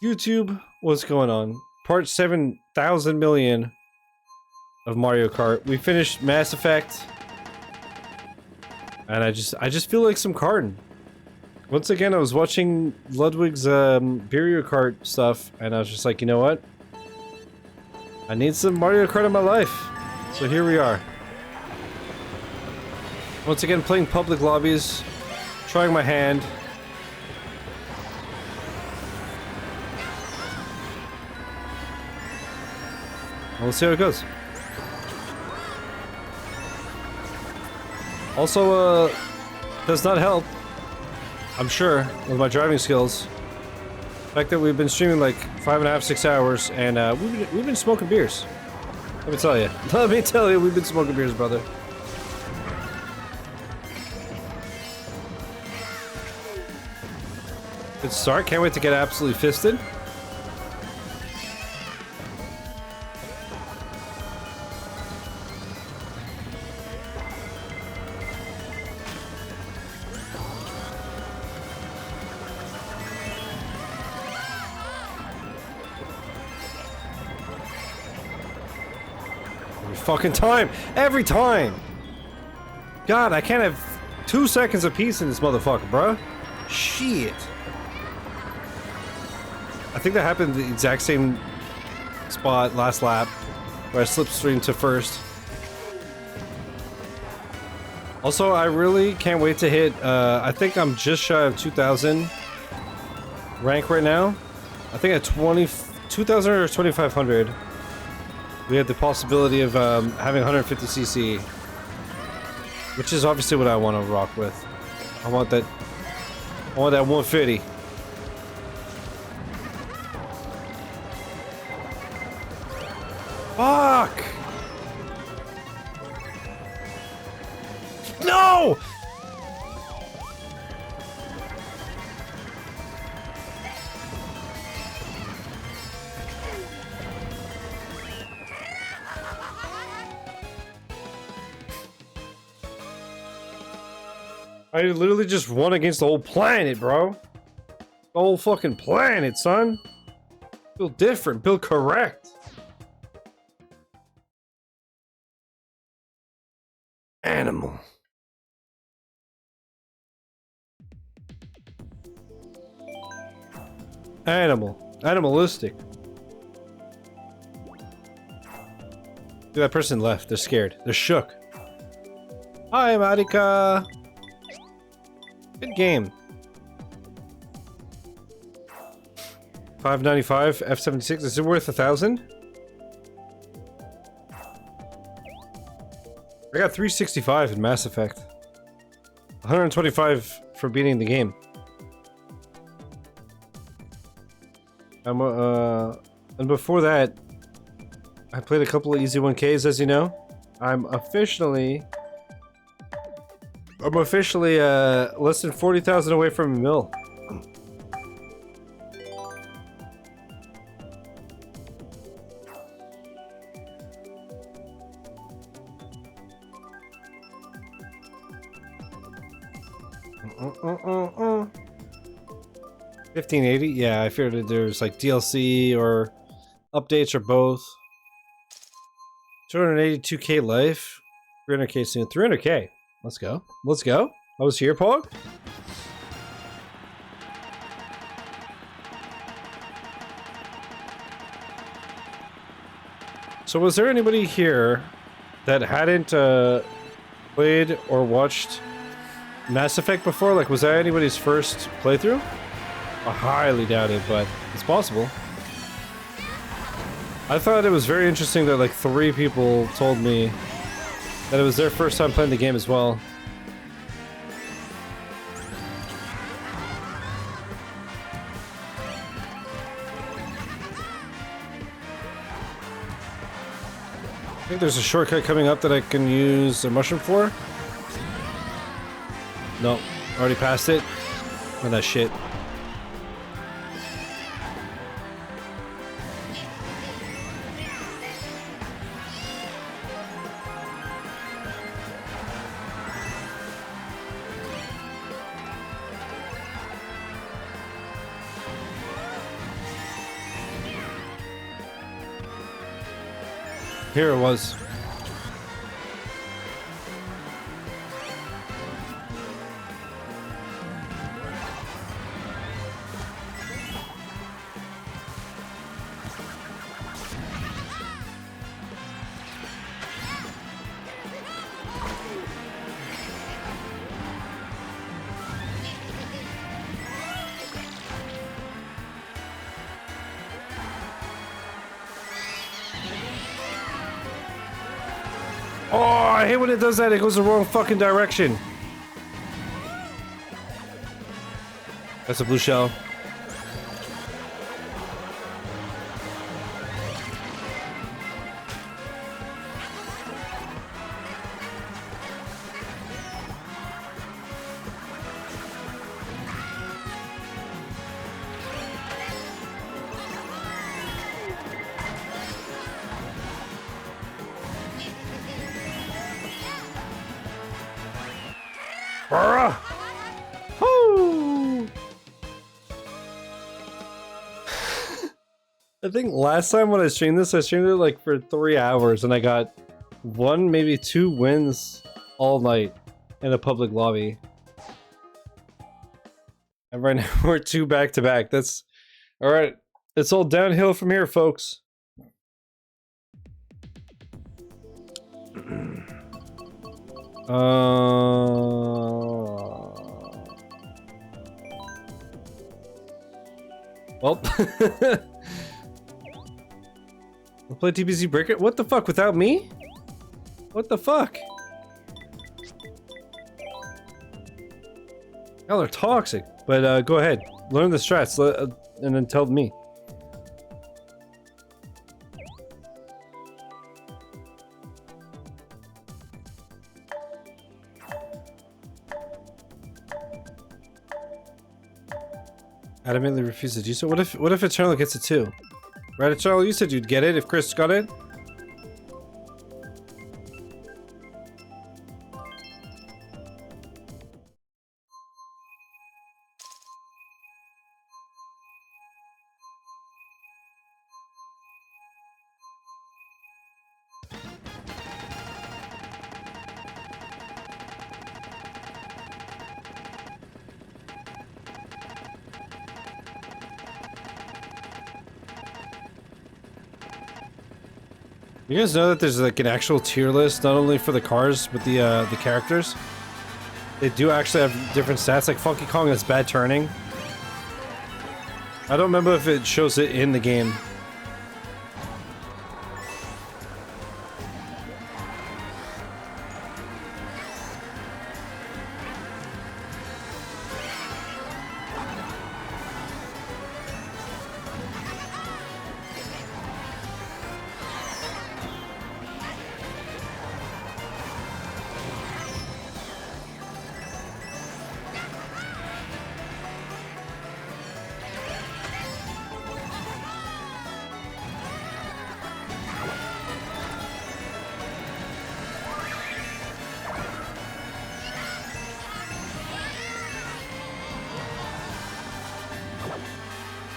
YouTube, what's going on? Part 7,000 million of Mario Kart. We finished Mass Effect. And I just feel like some karting. Once again, I was watching Ludwig's Mario Kart stuff, and I was just like, you know what? I need some Mario Kart in my life. So here we are. Once again, playing public lobbies, trying my hand. We'll see how it goes. Also, does not help, I'm sure, with my driving skills. The fact that we've been streaming like 5.5, 6 hours, and we've been smoking beers. Let me tell you. Let me tell you, we've been smoking beers, brother. Good start. Can't wait to get absolutely fisted. Fucking time! Every time! God, I can't have 2 seconds of peace in this motherfucker, bruh. Shit. I think that happened the exact same spot last lap, where I slipstreamed to first. Also, I really can't wait to hit, I think I'm just shy of 2,000 rank right now. I think at 2,000 or 2,500. We have the possibility of having 150cc, which is obviously what I want to rock with. I want that 150. Fuck! No! I literally just won against the whole planet, bro. The whole fucking planet, son. Build different, build correct. Animal. Animalistic. Dude, that person left. They're scared. They're shook. Hi, Marika. Good game. 595 F76. Is it worth 1,000? I got 365 in Mass Effect. 125 for beating the game. And before that, I played a couple of easy 1Ks, as you know. I'm officially less than 40,000 away from a mill. uh. 1580? Yeah, I feared that there's like DLC or updates or both. 282k life. 300k soon. 300k. Let's go. Let's go. I was here, Pog. So was there anybody here that hadn't played or watched Mass Effect before? Like, was that anybody's first playthrough? I highly doubt it, but it's possible. I thought it was very interesting that like 3 people told me that it was their first time playing the game as well. I think there's a shortcut coming up that I can use a mushroom for. Nope, already passed it. Oh, that shit. Here it was. Oh, I hate when it does that. It goes the wrong fucking direction. That's a blue shell. I think last time when I streamed this, I streamed it like for 3 hours and I got 1, maybe 2 wins all night in a public lobby. And right now we're 2 back to back. That's alright. It's all downhill from here, folks. Well, we'll play TBZ Breaker. What the fuck? Without me? What the fuck? Y'all are toxic. But go ahead, learn the strats, and then tell me. Adamantly refuse to do so. What if Eternal gets it too? Right, Eternal, you said you'd get it if Chris got it. You guys know that there's like an actual tier list, not only for the cars, but the characters? They do actually have different stats, like Funky Kong has bad turning. I don't remember if it shows it in the game.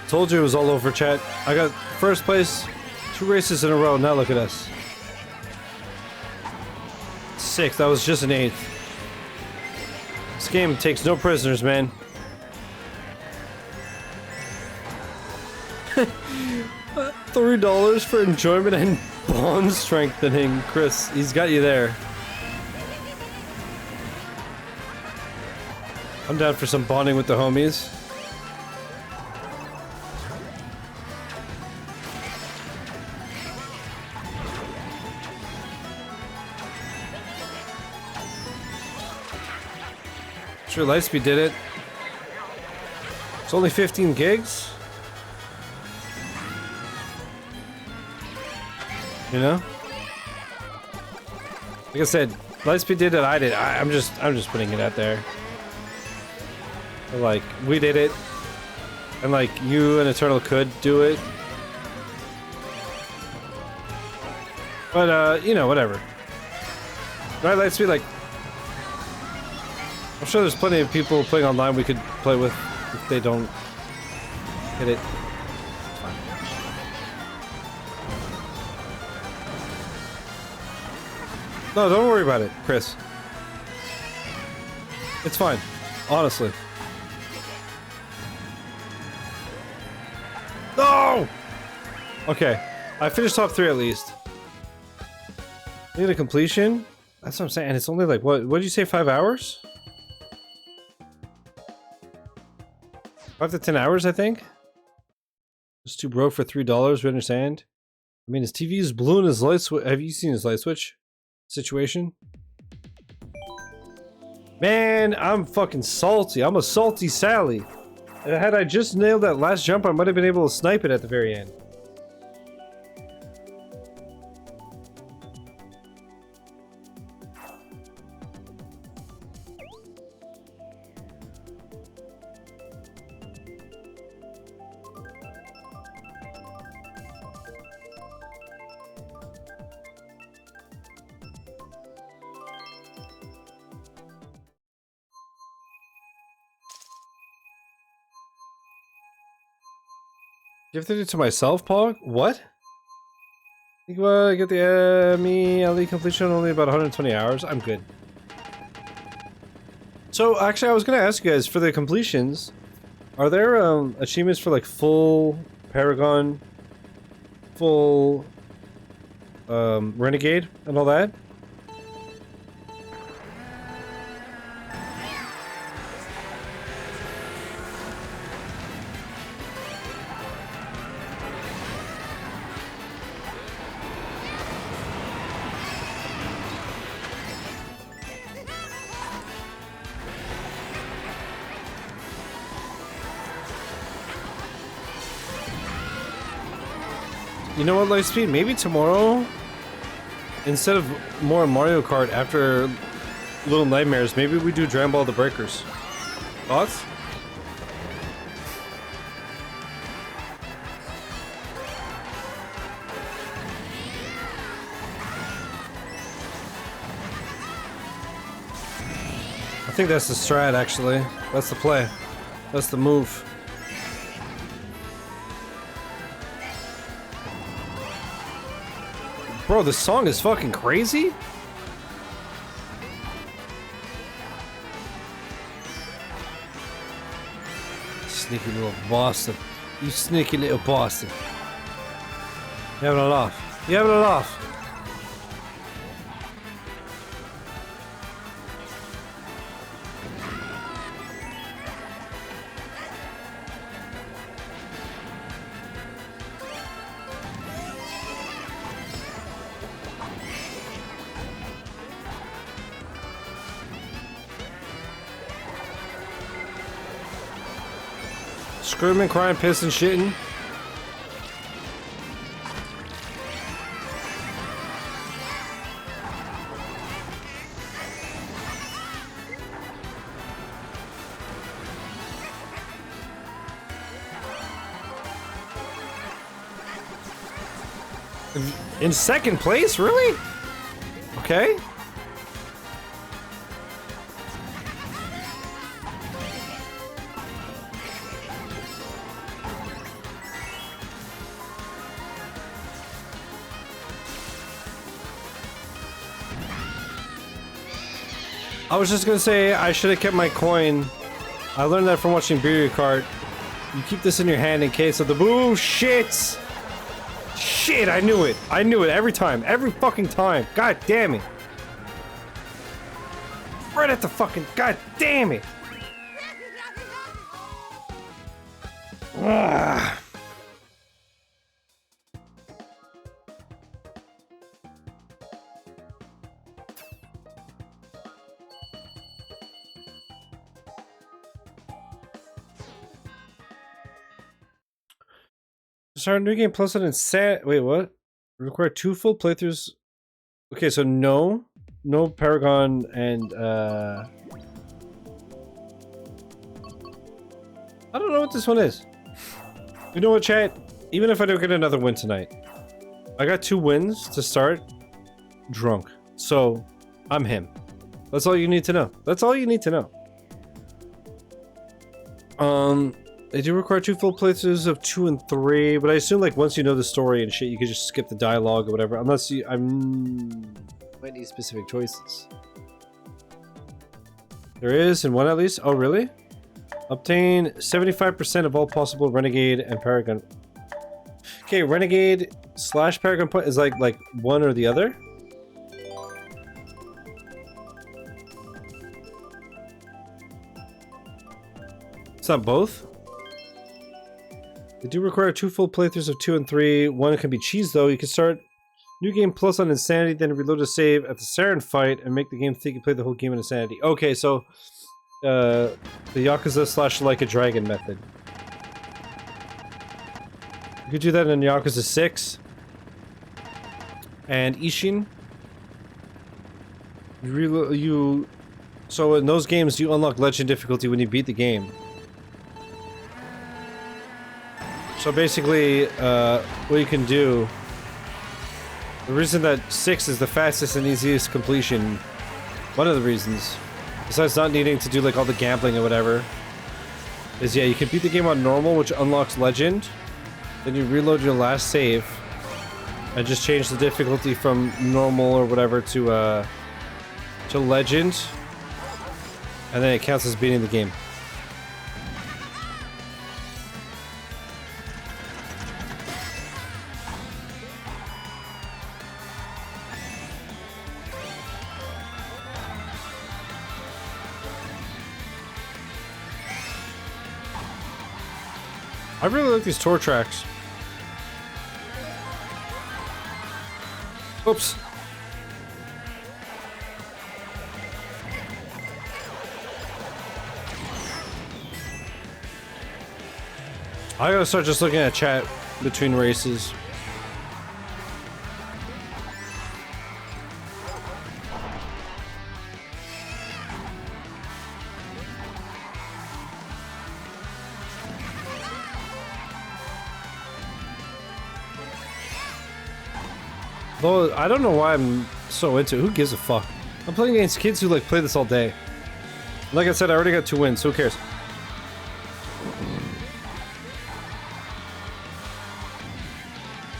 Told you it was all over, chat. I got first place 2 races in a row. Now look at us. 6th. That was just an 8th. This game takes no prisoners, man. $3 for enjoyment and bond strengthening. Chris, he's got you there. I'm down for some bonding with the homies. Sure, Lightspeed did it. It's only 15 gigs. You know? Like I said, Lightspeed did it, I did. I'm just putting it out there. Like, we did it. And like, you and Eternal could do it. But, you know, whatever. Right, Lightspeed, like, I'm sure there's plenty of people playing online we could play with if they don't hit it. It's fine. No, don't worry about it, Chris. It's fine. Honestly. No! Okay. I finished top 3 at least. Need a completion? That's what I'm saying. And it's only like, what did you say, 5 hours? 5 to 10 hours, I think? It's too broke for $3, we understand. I mean, his TV is blue and his light switch. Have you seen his light switch situation? Man, I'm fucking salty. I'm a salty Sally. And had I just nailed that last jump, I might have been able to snipe it at the very end. Gifted it to myself, Pog? What? I get the me LE completion only about 120 hours. I'm good. So actually, I was gonna ask you guys for the completions. Are there achievements for like full Paragon, full Renegade, and all that? You know what, Lightspeed? Maybe tomorrow, instead of more Mario Kart after Little Nightmares, maybe we do Dragon Ball the Breakers. Thoughts? I think that's the strat, actually. That's the play. That's the move. Bro, this song is fucking crazy? Sneaky little bastard. You sneaky little bastard. You having a laugh? You having a laugh? Screaming, crying, pissing, shitting. In second place? Really? Okay. I was just gonna say I should have kept my coin. I learned that from watching Mario Kart. You keep this in your hand in case of the bullshits. Shit, I knew it. I knew it every time. Every fucking time. God damn it. Right at the fucking... God damn it. Ugh. Start a new game plus an insane. Wait, what? Require 2 full playthroughs. Okay, so no Paragon and I don't know what this one is. You know what, chat? Even if I don't get another win tonight, I got 2 wins to start drunk. So I'm him. That's all you need to know. That's all you need to know. They do require 2 full playthroughs of 2 and 3, but I assume like once you know the story and shit, you could just skip the dialogue or whatever. Unless you, Might need specific choices. There is, in one at least. Oh, really? Obtain 75% of all possible Renegade and Paragon. Okay, Renegade / Paragon point is like one or the other. It's not both. They do require 2 full playthroughs of 2 and 3. One can be cheese though. You can start New Game Plus on Insanity, then reload a save at the Siren fight and make the game think you play the whole game in Insanity. Okay, so the Yakuza / Like a Dragon method. You could do that in Yakuza 6 and Ishin. So in those games, you unlock Legend difficulty when you beat the game. So basically, what you can do. The reason that 6 is the fastest and easiest completion, one of the reasons, besides not needing to do like all the gambling or whatever, is yeah, you can beat the game on normal, which unlocks Legend. Then you reload your last save and just change the difficulty from normal or whatever to Legend, and then it counts as beating the game. I really like these tour tracks. Oops. I gotta start just looking at chat between races. Though I don't know why I'm so into it. Who gives a fuck? I'm playing against kids who like play this all day. Like I said, I already got 2 wins, so who cares?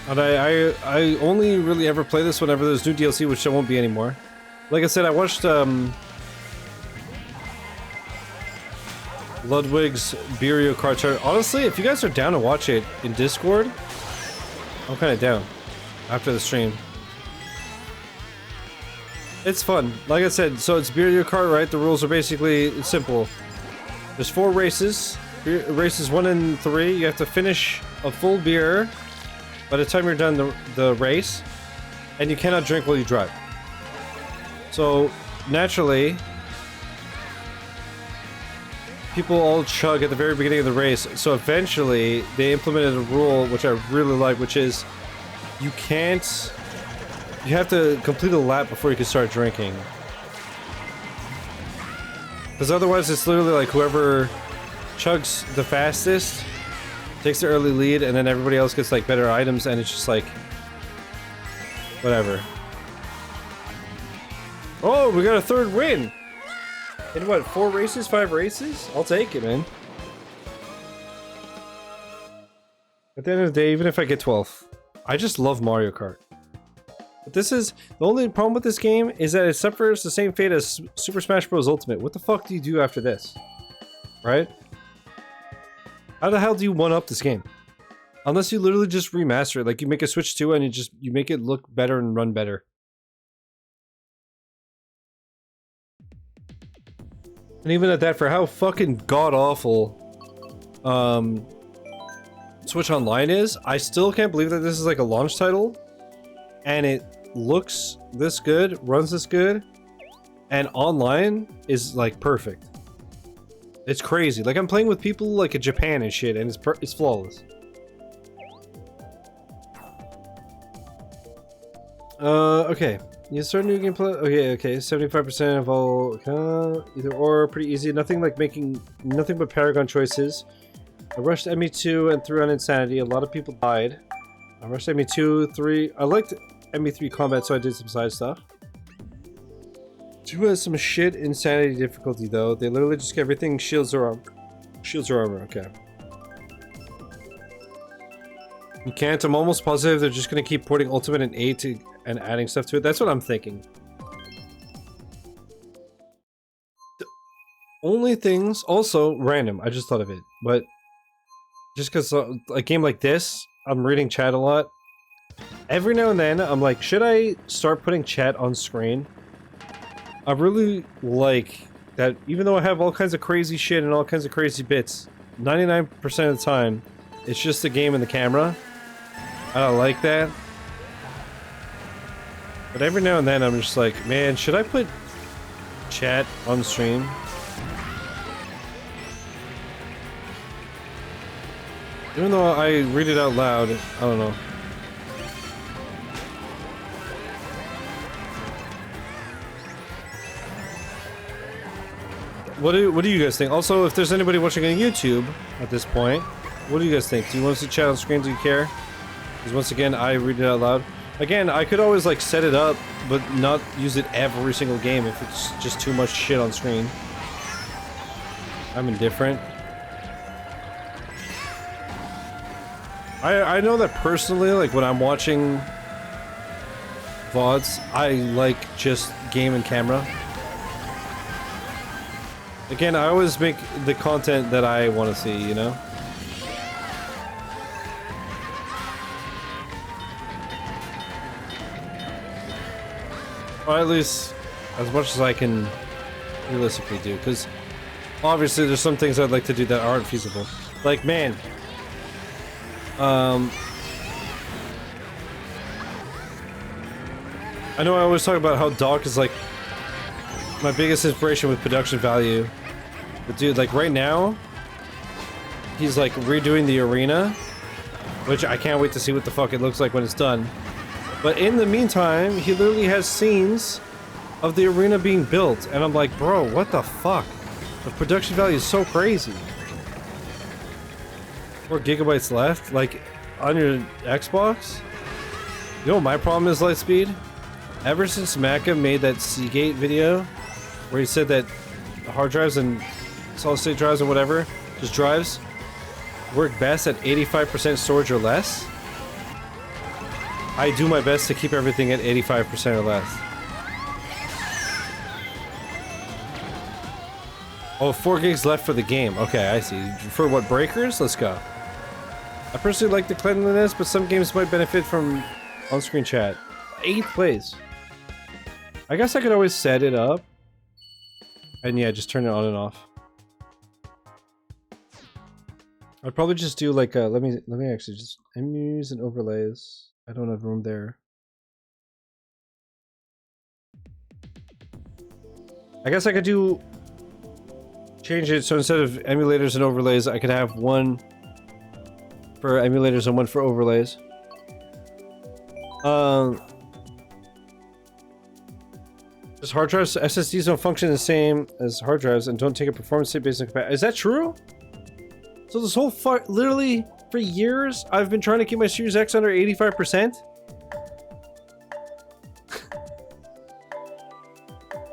And I only really ever play this whenever there's new DLC, which there won't be anymore. Like I said, I watched Ludwig's Mario Kart. Honestly, if you guys are down to watch it in Discord, I'm kind of down after the stream. It's fun. Like I said, so it's Mario Kart, right? The rules are basically simple. There's 4 races. Races 1 and 3. You have to finish a full beer by the time you're done the race. And you cannot drink while you drive. So, naturally, people all chug at the very beginning of the race. So eventually, they implemented a rule, which I really like, which is you can't... You have to complete a lap before you can start drinking. Because otherwise it's literally like whoever chugs the fastest takes the early lead, and then everybody else gets like better items, and it's just like... whatever. Oh, we got a 3rd win! In what, 4 races? 5 races? I'll take it, man. At the end of the day, even if I get 12th, I just love Mario Kart. But this is... The only problem with this game is that it suffers the same fate as Super Smash Bros. Ultimate. What the fuck do you do after this? Right? How the hell do you one-up this game? Unless you literally just remaster it. Like, you make a Switch 2 and you make it look better and run better. And even at that, for how fucking god-awful Switch Online is, I still can't believe that this is like a launch title. And it looks this good, runs this good, and online is like perfect. It's crazy. Like, I'm playing with people like in Japan and shit, and it's flawless. Okay. You start new gameplay. Okay. 75% of all either or, pretty easy. Nothing like making nothing but Paragon choices. I rushed ME2 and threw on Insanity. A lot of people died. I rushed ME2, 3. I liked ME3 combat, so I did some side stuff. 2 has some shit Insanity difficulty though. They literally just get everything shields or armor. Shields or armor, okay. You can't. I'm almost positive they're just gonna keep porting Ultimate and 8 and adding stuff to it. That's what I'm thinking. only things, also random, I just thought of it, but just because a game like this, I'm reading chat a lot. Every now and then, I'm like, should I start putting chat on screen? I really like that, even though I have all kinds of crazy shit and all kinds of crazy bits, 99% of the time, it's just the game and the camera. I don't like that. But every now and then, I'm just like, man, should I put chat on stream? Even though I read it out loud, I don't know. What do you guys think? Also, if there's anybody watching on YouTube at this point, what do you guys think? Do you want to see chat on screen? Do you care? Because once again, I read it out loud. Again, I could always like set it up, but not use it every single game if it's just too much shit on screen. I'm indifferent. I know that personally, like when I'm watching VODs, I like just game and camera. Again, I always make the content that I want to see, you know? Or at least as much as I can realistically do, because obviously there's some things I'd like to do that aren't feasible. Like, man, I know I always talk about how Doc is like my biggest inspiration with production value, but dude, like right now, he's like redoing the arena, which I can't wait to see what the fuck it looks like when it's done. But in the meantime, he literally has scenes of the arena being built, and I'm like, bro, what the fuck? The production value is so crazy. 4 gigabytes left, like on your Xbox. You know what my problem is, Lightspeed? Ever since Maka made that Seagate video where he said that hard drives and solid state drives or whatever, just drives, work best at 85% storage or less, I do my best to keep everything at 85% or less. Oh, 4 gigs left for the game. Okay, I see. For what, breakers? Let's go. I personally like the cleanliness, but some games might benefit from on-screen chat. 8 plays. I guess I could always set it up. And yeah, just turn it on and off. I'd probably just do like a, let me actually just menus and overlays. I don't have room there. I guess I could change it so instead of emulators and overlays, I could have one for emulators and one for overlays. Just hard drives, SSDs don't function the same as hard drives and don't take a performance hit based on capacity. Is that true? So this whole literally for years, I've been trying to keep my Series X under 85%.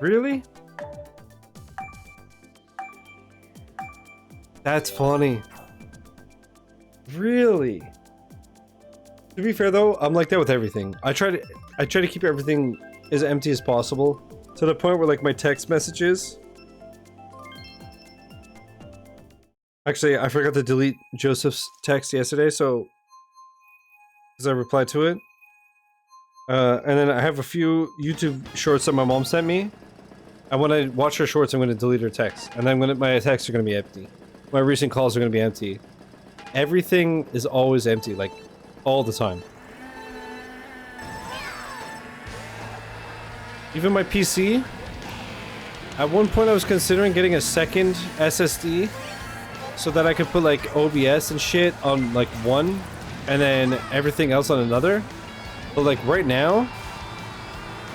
Really? That's funny. Really? To be fair though, I'm like that with everything. I try to keep everything as empty as possible to the point where like my text messages. Actually, I forgot to delete Joseph's text yesterday, so because I replied to it. And then I have a few YouTube shorts that my mom sent me. And when I watch her shorts, I'm going to delete her text. And then my texts are going to be empty. My recent calls are going to be empty. Everything is always empty, like, all the time. Even my PC. At one point I was considering getting a second SSD so that I could put like OBS and shit on like one and then everything else on another. But like right now,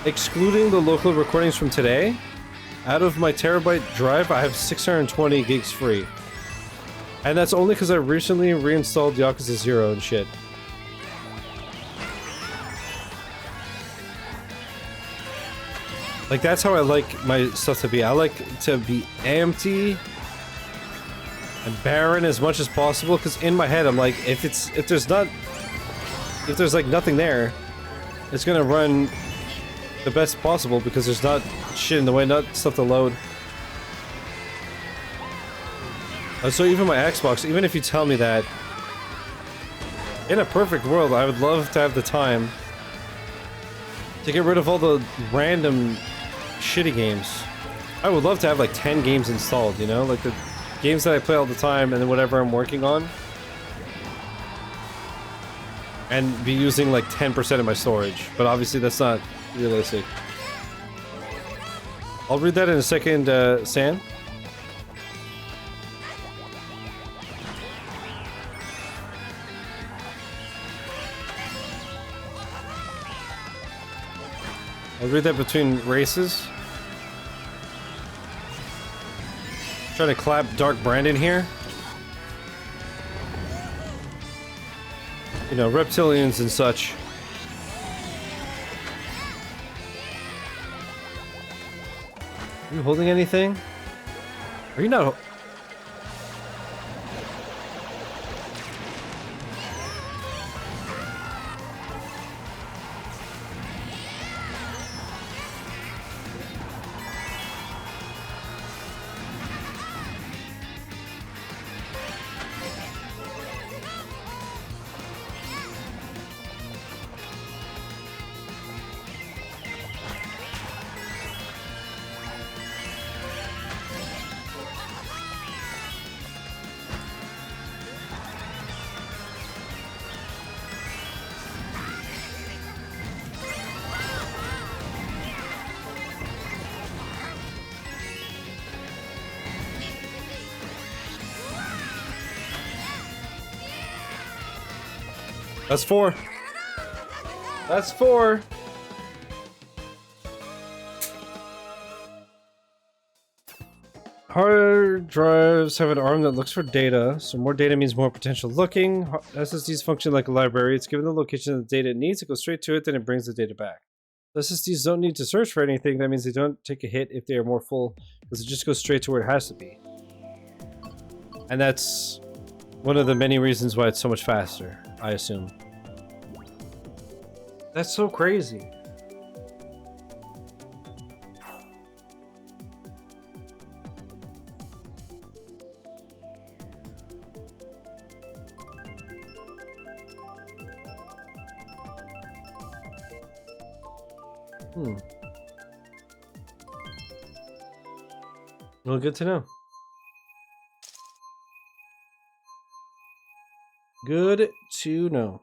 excluding the local recordings from today, out of my terabyte drive, I have 620 gigs free. And that's only because I recently reinstalled Yakuza 0 and shit. Like, that's how I like my stuff to be. I like to be empty and barren as much as possible, because in my head I'm like, if there's like nothing there, it's gonna run the best possible because there's not shit in the way, not stuff to load. So even my Xbox, even if you tell me that, in a perfect world, I would love to have the time to get rid of all the random shitty games. I would love to have like 10 games installed, you know? Like the games that I play all the time and then whatever I'm working on. And be using like 10% of my storage. But obviously that's not realistic. I'll read that in a second, Sam. I'll read that between races. Trying to clap Dark Brandon here. You know, reptilians and such. Are you holding anything? Are you not? That's 4. That's 4. Hard drives have an arm that looks for data, so more data means more potential looking. SSDs function like a library. It's given the location of the data it needs, it goes straight to it, then it brings the data back. SSDs don't need to search for anything. That means they don't take a hit if they are more full, because it just goes straight to where it has to be. And that's one of the many reasons why it's so much faster, I assume. That's so crazy. Well, good to know. Good to know.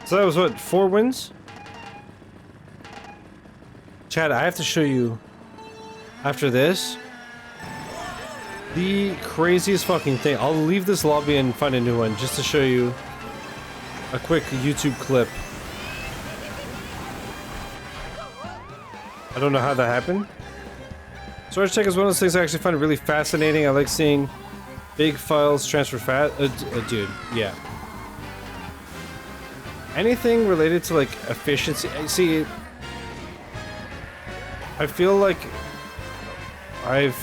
So that was what, 4 wins? Chad, I have to show you after this the craziest fucking thing. I'll leave this lobby and find a new one just to show you a quick YouTube clip. I don't know how that happened. Storage tech is one of those things I actually find really fascinating. I like seeing big files transfer fast. Dude, yeah. Anything related to like efficiency. See, I feel like I've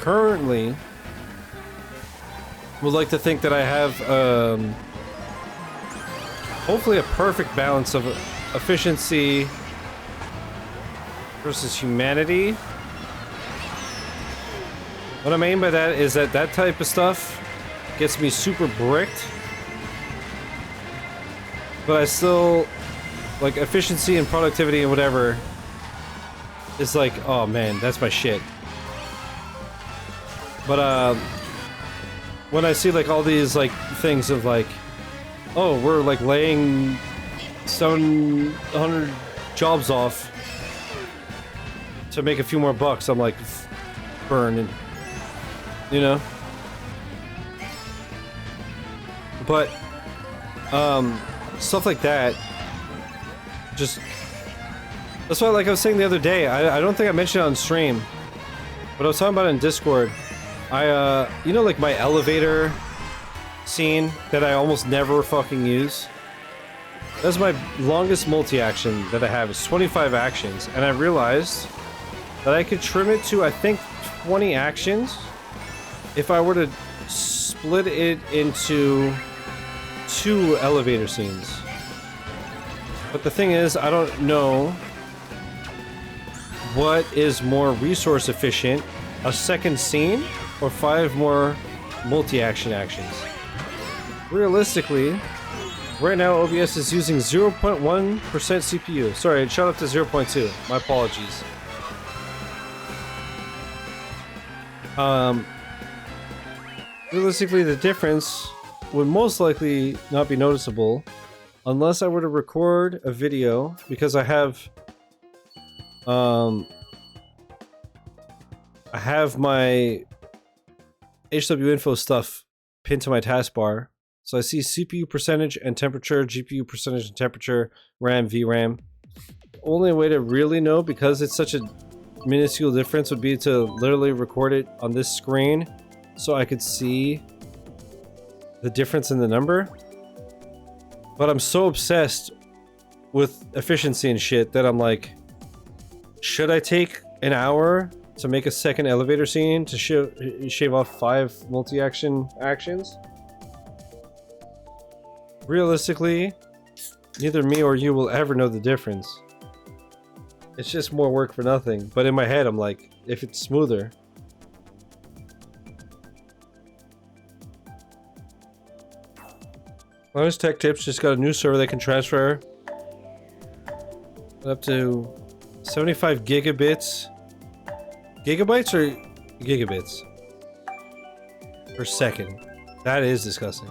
currently would like to think that I have hopefully a perfect balance of efficiency versus humanity. What I mean by that is that that type of stuff gets me super bricked, but I still like efficiency and productivity and whatever is like, oh man, that's my shit. But when I see like all these like things of like, oh, we're like laying 700 jobs off to make a few more bucks, I'm like, burn, and you know. But stuff like that, just that's why, like I was saying the other day, I don't think I mentioned it on stream, but I was talking about it in Discord. You know, like my elevator scene that I almost never fucking use. That's my longest multi-action that I have. It's 25 actions, and I realized that I could trim it to, I think, 20 actions if I were to split it into 2 elevator scenes. But the thing is, I don't know what is more resource efficient, a second scene or 5 more multi-action actions. Realistically, right now OBS is using 0.1% CPU. Sorry, it shot up to 0.2. My apologies. Realistically, the difference would most likely not be noticeable unless I were to record a video, because I have my HW info stuff pinned to my taskbar. So I see CPU percentage and temperature, GPU percentage and temperature, RAM, VRAM. The only way to really know, because it's such a minuscule difference, would be to literally record it on this screen so I could see the difference in the number. But I'm so obsessed with efficiency and shit that I'm like, should I take an hour to make a second elevator scene to shave off 5 multi-action actions? Realistically, neither me or you will ever know the difference. It's just more work for nothing. But in my head, I'm like, if it's smoother. Honest Tech Tips just got a new server that can transfer up to 75 gigabits. Gigabytes or gigabits? Per second. That is disgusting.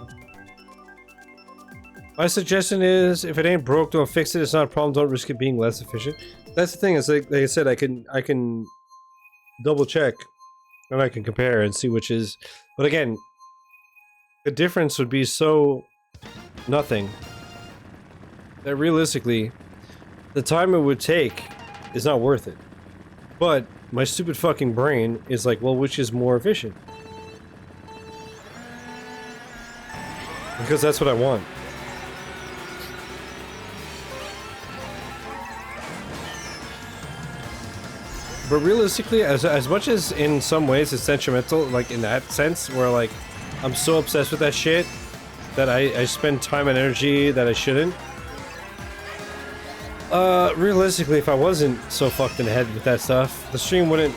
My suggestion is, if it ain't broke, don't fix it. It's not a problem. Don't risk it being less efficient. That's the thing. Is like I said, I can double check and I can compare and see which is. But again, the difference would be so nothing that realistically, the time it would take is not worth it. But my stupid fucking brain is like, well, which is more efficient? Because that's what I want. But realistically, as much as in some ways it's sentimental, like in that sense, where like I'm so obsessed with that shit that I spend time and energy that I shouldn't. Realistically, if I wasn't so fucked in the head with that stuff, the stream wouldn't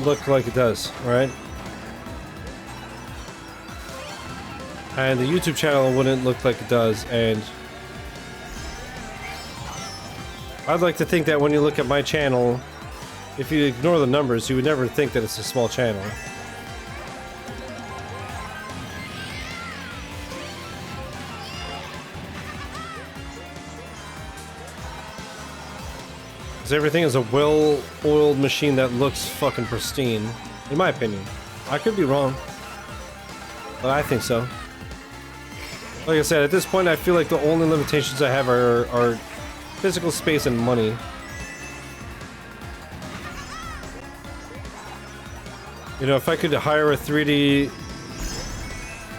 look like it does, right? And the YouTube channel wouldn't look like it does, and I'd like to think that when you look at my channel, if you ignore the numbers, you would never think that it's a small channel. Because everything is a well-oiled machine that looks fucking pristine, in my opinion. I could be wrong, but I think so. Like I said, at this point I feel like the only limitations I have are physical space and money. You know, if I could hire a 3D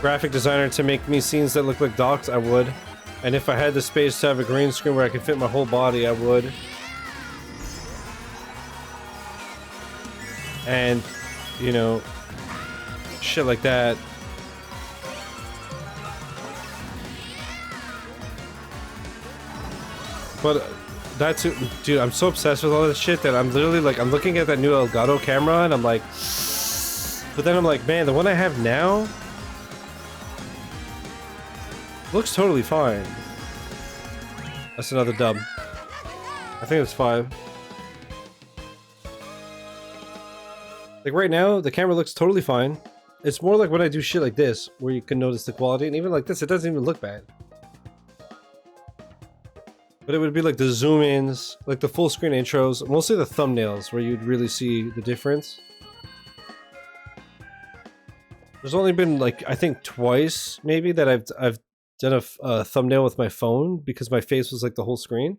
graphic designer to make me scenes that look like docs, I would. And if I had the space to have a green screen where I could fit my whole body, I would. And, you know, shit like that. But that's, dude, I'm so obsessed with all this shit that I'm literally like, I'm looking at that new Elgato camera and I'm like, but then I'm like, man, the one I have now looks totally fine. That's another dub. I think it's 5. Like right now, the camera looks totally fine. It's more like when I do shit like this, where you can notice the quality, and even like this, it doesn't even look bad. But it would be like the zoom-ins, like the full screen intros, mostly the thumbnails, where you'd really see the difference. There's only been like, I think twice, maybe, that I've done a thumbnail with my phone, because my face was like the whole screen.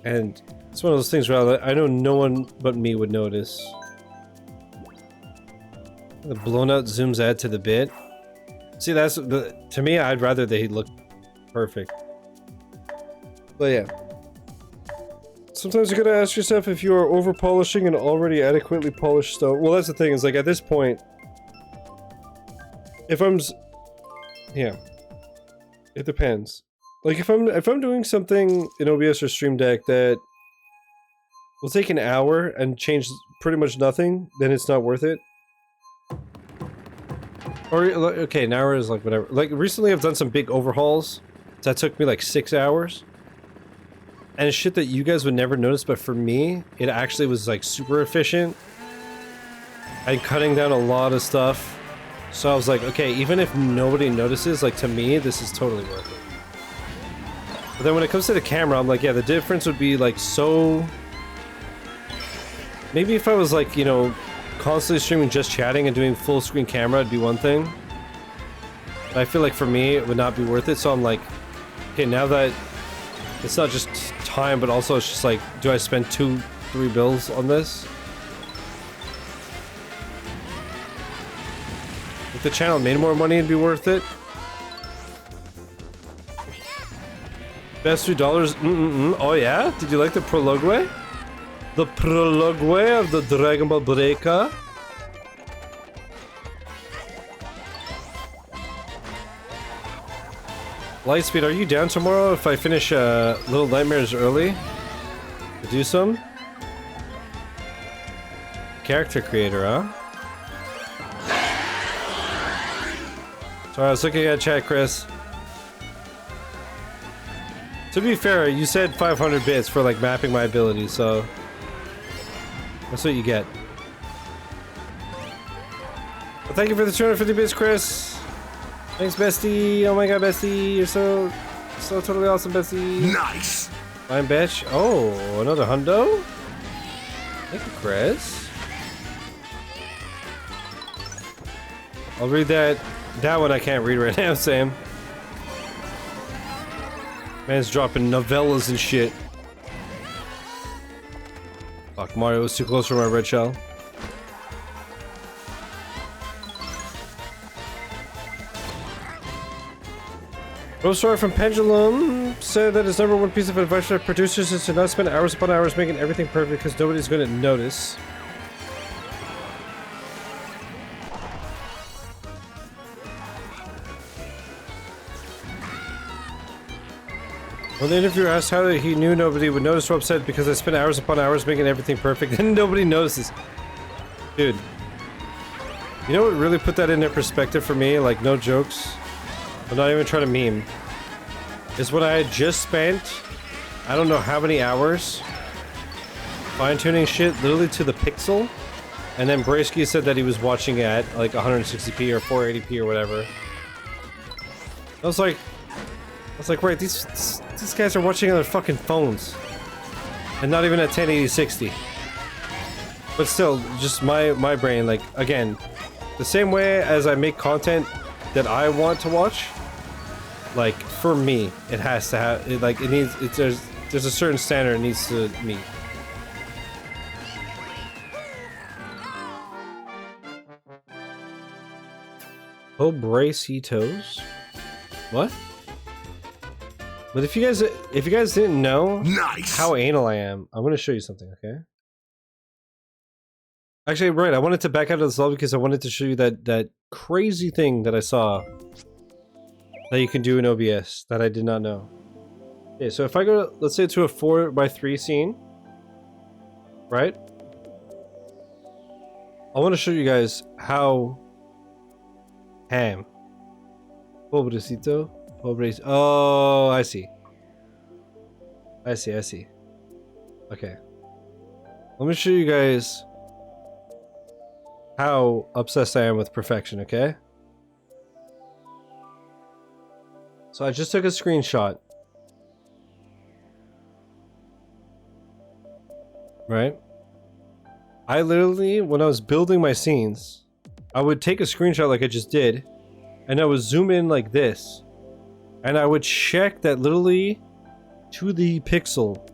And it's one of those things where I know no one but me would notice. The blown out zooms add to the bit. See, that's to me, I'd rather they look perfect. But yeah. Sometimes you gotta ask yourself if you are over polishing an already adequately polished stone. Well, that's the thing, is like at this point, if I'm, yeah. It depends. Like if I'm doing something in OBS or Stream Deck that will take an hour and change pretty much nothing, then it's not worth it. Or okay, an hour is like whatever. Like recently I've done some big overhauls that took me like 6 hours. And it's shit that you guys would never notice, but for me, it actually was like super efficient. And cutting down a lot of stuff. So I was like, okay, even if nobody notices, like to me, this is totally worth it. But then when it comes to the camera, I'm like, yeah, the difference would be like so... Maybe if I was like, you know, constantly streaming just chatting and doing full screen camera, it'd be one thing. But I feel like for me, it would not be worth it. So I'm like, okay, now that it's not just time, but also it's just like, do I spend 2-3 bills on this? If the channel made more money, it'd be worth it. Best $2. Oh yeah? Did you like the prologue way? The prologue way of the Dragon Ball Breaker? Lightspeed, are you down tomorrow if I finish Little Nightmares early? To do some? Character creator, huh? Sorry, I was looking at chat, Chris. To be fair, you said 500 bits for like mapping my abilities, so that's what you get. Well, thank you for the 250 bits, Chris. Thanks, bestie. Oh my god, bestie, you're so totally awesome, bestie. Nice. Fine, bitch. Oh, another hundo. Thank you, Chris. I'll read that. That one I can't read right now, Sam. Man's dropping novellas and shit. Fuck, Mario was too close for my red shell. Rosestory from Pendulum said that his #1 piece of advice for producers is to not spend hours upon hours making everything perfect because nobody's going to notice. When the interviewer asked how he knew nobody would notice, Rob said, because I spent hours upon hours making everything perfect and nobody notices. Dude. You know what really put that into perspective for me? Like, no jokes. I'm not even trying to meme. Is when I had just spent, I don't know how many hours, fine-tuning shit literally to the pixel. And then Braysky said that he was watching at like 160p or 480p or whatever. I was like, right, these guys are watching on their fucking phones. And not even at 1080-60. But still, just my brain, like, again, the same way as I make content that I want to watch, like, for me, it has to have, it, like, it needs, there's a certain standard it needs to meet. Oh, Bracitos? What? But if you guys didn't know how anal I am, I'm gonna show you something, okay? Actually, right, I wanted to back out of this level because I wanted to show you that crazy thing that I saw that you can do in OBS that I did not know. Okay, so if I go, let's say, to a 4x3 scene, right? I want to show you guys how ham. Pobrecito. Oh, I see. I see. Okay. Let me show you guys how obsessed I am with perfection, okay? So I just took a screenshot. Right? I literally, when I was building my scenes, I would take a screenshot like I just did, and I would zoom in like this. And I would check that literally to the pixel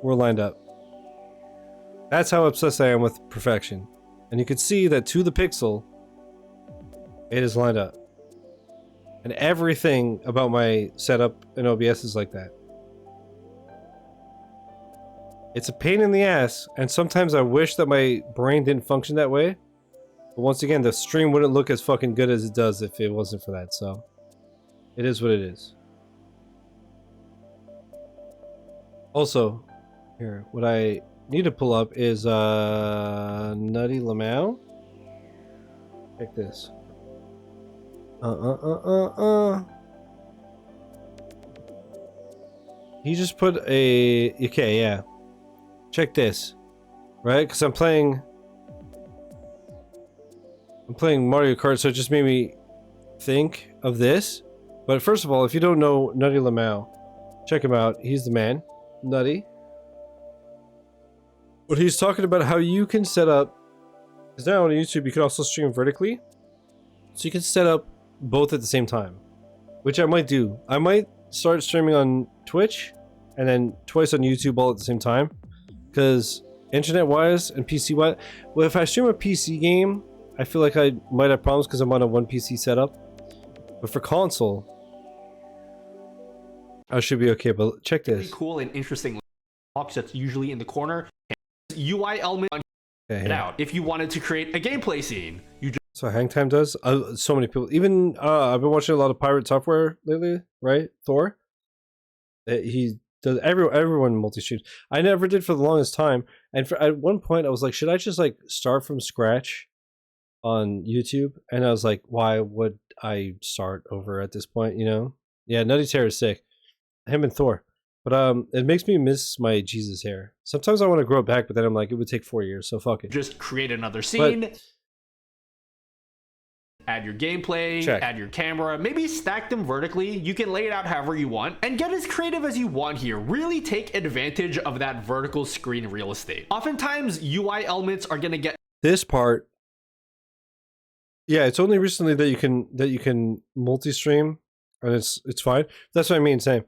we're lined up. That's how obsessed I am with perfection. And you can see that to the pixel, it is lined up. And everything about my setup in OBS is like that. It's a pain in the ass, and sometimes I wish that my brain didn't function that way. But once again, the stream wouldn't look as fucking good as it does if it wasn't for that, so... It is what it is. Also, here, what I need to pull up is Nutty Lamau. Check this. He just put a... Okay, yeah. Check this. Right? Because I'm playing Mario Kart, so it just made me think of this. But first of all, if you don't know Nutty Lamau, check him out. He's the man. Nutty. But he's talking about how you can set up... Because now on YouTube, you can also stream vertically. So you can set up both at the same time. Which I might do. I might start streaming on Twitch and then twice on YouTube all at the same time. Because internet-wise and PC-wise... Well, if I stream a PC game, I feel like I might have problems because I'm on a one PC setup. But for console, I should be okay. But check this. Really cool and interesting box that's usually in the corner. UI element on it out. If you wanted to create a gameplay scene, you just so hang time does. So many people. Even I've been watching a lot of pirate software lately. Right, Thor. He does everyone multi-streams. I never did for the longest time. And at one point, I was like, should I just like start from scratch on YouTube? And I was like, why would I start over at this point? You know? Yeah, Nutty Terror is sick. Him and Thor. But it makes me miss my Jesus hair. Sometimes I want to grow it back, but then I'm like, it would take 4 years, so fuck it. just create another scene. But, add your gameplay, check. add your camera, maybe stack them vertically. You can lay it out however you want and get as creative as you want here. Really take advantage of that vertical screen real estate. Oftentimes, UI elements are going to get this part. Yeah, it's only recently that you can multi-stream, and it's fine. That's what I mean. Same.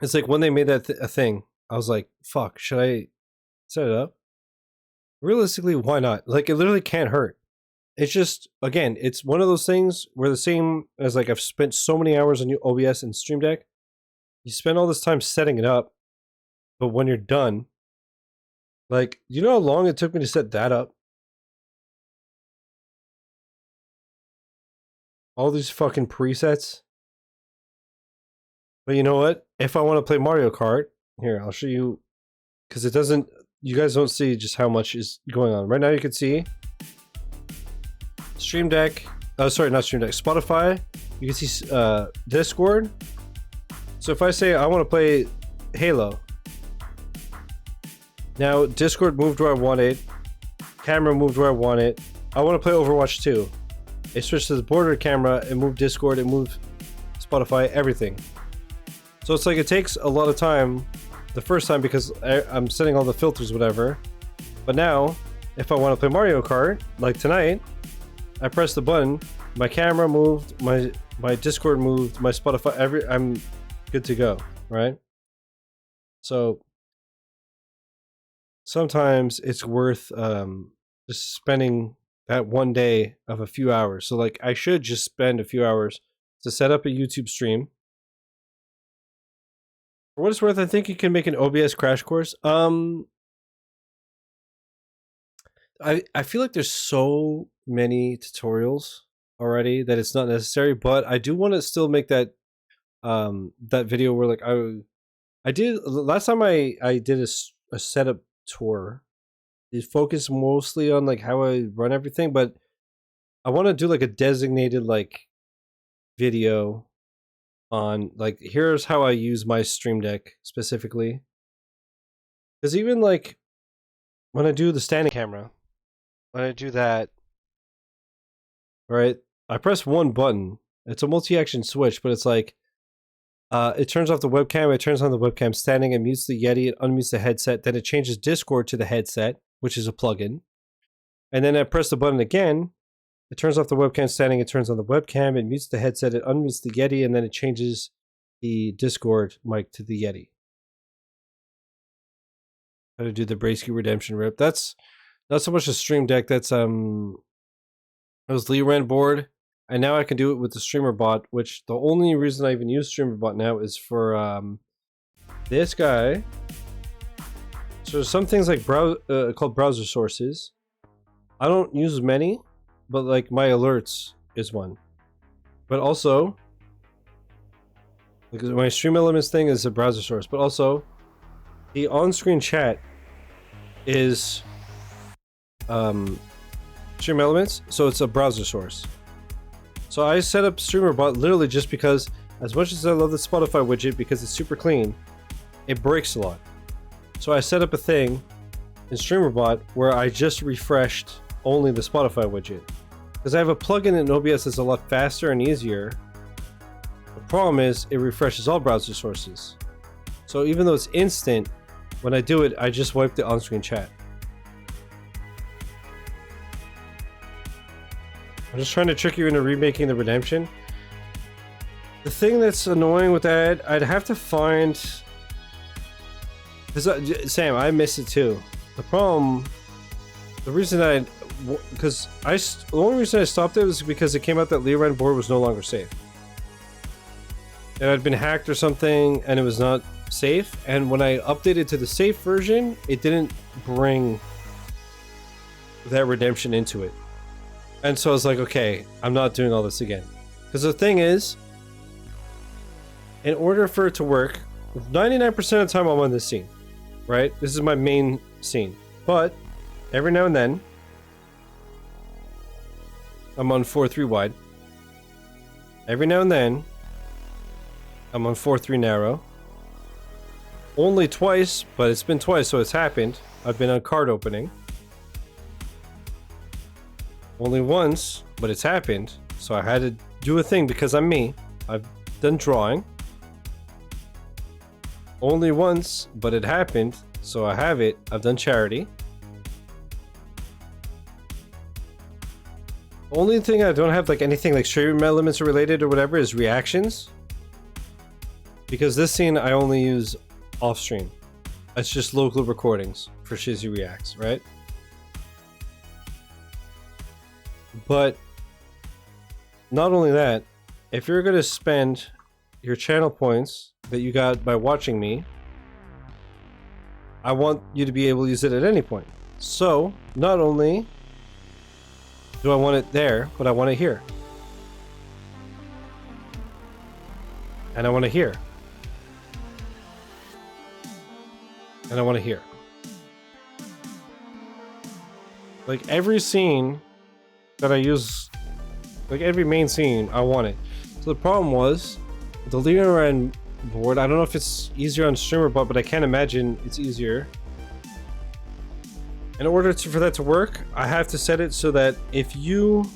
It's like when they made that a thing, I was like, "Fuck, should I set it up?" Realistically, why not? Like, it literally can't hurt. It's just, again, it's one of those things where the same as like I've spent so many hours on OBS and Stream Deck. You spend all this time setting it up, but when you're done, like, you know how long it took me to set that up? All these fucking presets. But you know what? If I want to play Mario Kart, here, I'll show you, because it doesn't, you guys don't see just how much is going on. Right now you can see Stream Deck, sorry, not Stream Deck, Spotify. You can see Discord. So if I say I want to play Halo, now Discord moved where I want it, camera moved where I want it. I want to play Overwatch 2. It switched to the border camera, it moved Discord, it moved Spotify, everything. So it's like it takes a lot of time the first time because I'm setting all the filters, whatever. But now, if I want to play Mario Kart, like tonight, I press the button, my camera moved, my Discord moved, my Spotify, I'm good to go, right? So sometimes it's worth just spending that one day of a few hours. So like I should just spend a few hours to set up a YouTube stream. For what it's worth, I think you can make an OBS crash course. I feel like there's so many tutorials already that it's not necessary, but I do want to still make that that video where like I did last time I did a setup tour. It focused mostly on like how I run everything, but I want to do like a designated like video on like here's how I use my Stream Deck specifically. Because even like when I do the standing camera, when I do that, right, I press one button. It's a multi-action switch, but it's like it turns off the webcam, it turns on the webcam standing, it mutes the Yeti, it unmutes the headset, then it changes Discord to the headset, which is a plugin. And then I press the button again, it turns off the webcam standing, it turns on the webcam, it mutes the headset, it unmutes the Yeti, and then it changes the Discord mic to the Yeti. How to do the Bracey Redemption rip. That's not so much a Stream Deck, that's it was Lee ran board, and now I can do it with the Streamer Bot, which the only reason I even use Streamer Bot now is for this guy. So there's some things like called browser sources. I don't use many, but like my alerts is one. But also, because my Stream Elements thing is a browser source, but also the on-screen chat is Stream Elements, so it's a browser source. So I set up StreamerBot literally just because, as much as I love the Spotify widget because it's super clean, it breaks a lot. So I set up a thing in StreamerBot where I just refreshed only the Spotify widget. Because I have a plugin in OBS that's a lot faster and easier. The problem is it refreshes all browser sources. So even though it's instant, when I do it, I just wipe the on-screen chat. I'm just trying to trick you into remaking the redemption. The thing that's annoying with that, I'd have to find... Sam, I miss it too. The problem... The reason the only reason I stopped it was because it came out that Leoran board was no longer safe. It had been hacked or something, and it was not safe. And when I updated to the safe version, it didn't bring that redemption into it. And so I was like, okay, I'm not doing all this again. Because the thing is, in order for it to work, 99% of the time I'm on this scene, right? This is my main scene. But every now and then, I'm on 4:3 wide. Every now and then, I'm on 4:3 narrow. Only twice, but it's been twice, so it's happened. I've been on card opening. Only once, but it's happened. So I had to do a thing because I'm me. I've done drawing. Only once, but it happened. So I have it. I've done charity. Only thing I don't have like anything like stream elements related or whatever is reactions. Because this scene I only use off stream. It's just local recordings for Shizzy Reacts, right? But not only that, if you're going to spend your channel points that you got by watching me, I want you to be able to use it at any point. So, not only do I want it there, but I want it here. And I want it here. And I want it here. Like every scene that I use, like every main scene, I want it. So the problem was, the Leoran board, I don't know if it's easier on StreamerBot, but I can't imagine it's easier. In order for that to work, I have to set it so that if you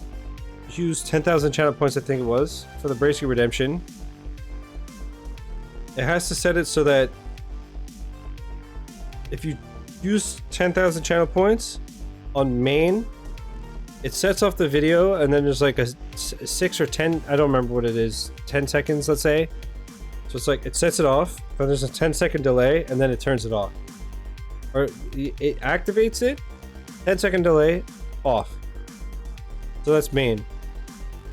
use 10,000 channel points, I think it was, for the Bracey Redemption, it has to set it so that if you use 10,000 channel points on main, it sets off the video, and then there's like a 6 or 10, I don't remember what it is, 10 seconds, let's say. So it's like, it sets it off, then there's a 10-second delay, and then it turns it off. Or it activates it, 10-second delay, off. So that's main.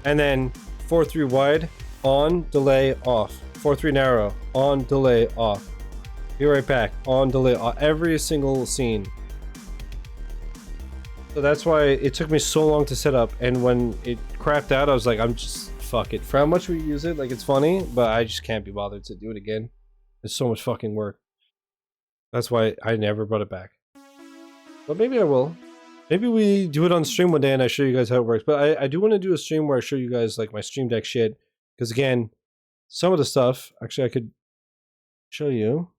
And then 4:3 wide, on, delay, off. 4:3 narrow, on, delay, off. Be right back, on, delay, off. Every single scene. So that's why it took me so long to set up, and when it crapped out, I was like, I'm just, fuck it. For how much we use it, like, it's funny, but I just can't be bothered to do it again. It's so much fucking work. That's why I never brought it back. But maybe I will. Maybe we do it on stream one day and I show you guys how it works. But I do want to do a stream where I show you guys, like, my Stream Deck shit. Because, again, some of the stuff, actually, I could show you.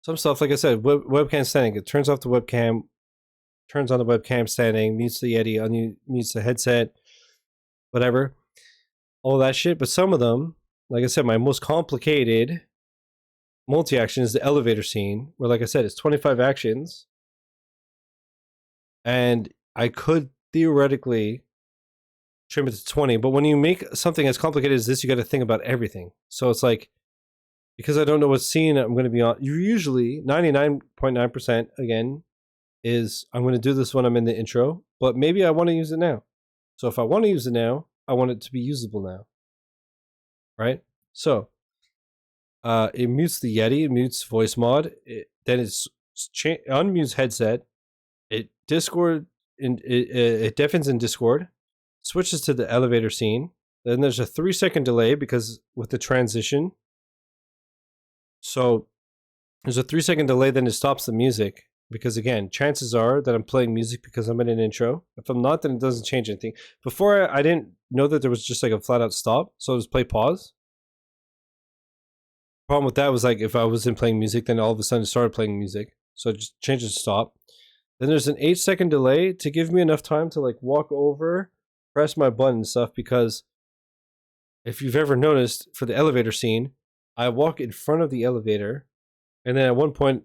Some stuff, like I said, webcam standing. It turns off the webcam, turns on the webcam standing, mutes the Yeti, unmutes the headset, whatever. All that shit. But some of them, like I said, my most complicated multi-action is the elevator scene, where, like I said, it's 25 actions. And I could theoretically trim it to 20. But when you make something as complicated as this, you got to think about everything. So it's like, because I don't know what scene I'm going to be on, usually 99.9% again is I'm going to do this when I'm in the intro, but maybe I want to use it now. So if I want to use it now, I want it to be usable now. Right? So it mutes the Yeti, it mutes voice mod, then it's unmutes headset, it deafens in Discord, switches to the elevator scene, then there's a 3-second delay because with the transition. So there's a 3-second delay, then it stops the music. Because again, chances are that I'm playing music because I'm in an intro. If I'm not, then it doesn't change anything. Before, I didn't know that there was just like a flat out stop. So it was play pause. Problem with that was like if I wasn't playing music, then all of a sudden it started playing music. So it just changes to stop. Then there's an 8-second delay to give me enough time to like walk over, press my button and stuff. Because if you've ever noticed for the elevator scene, I walk in front of the elevator. And then at one point,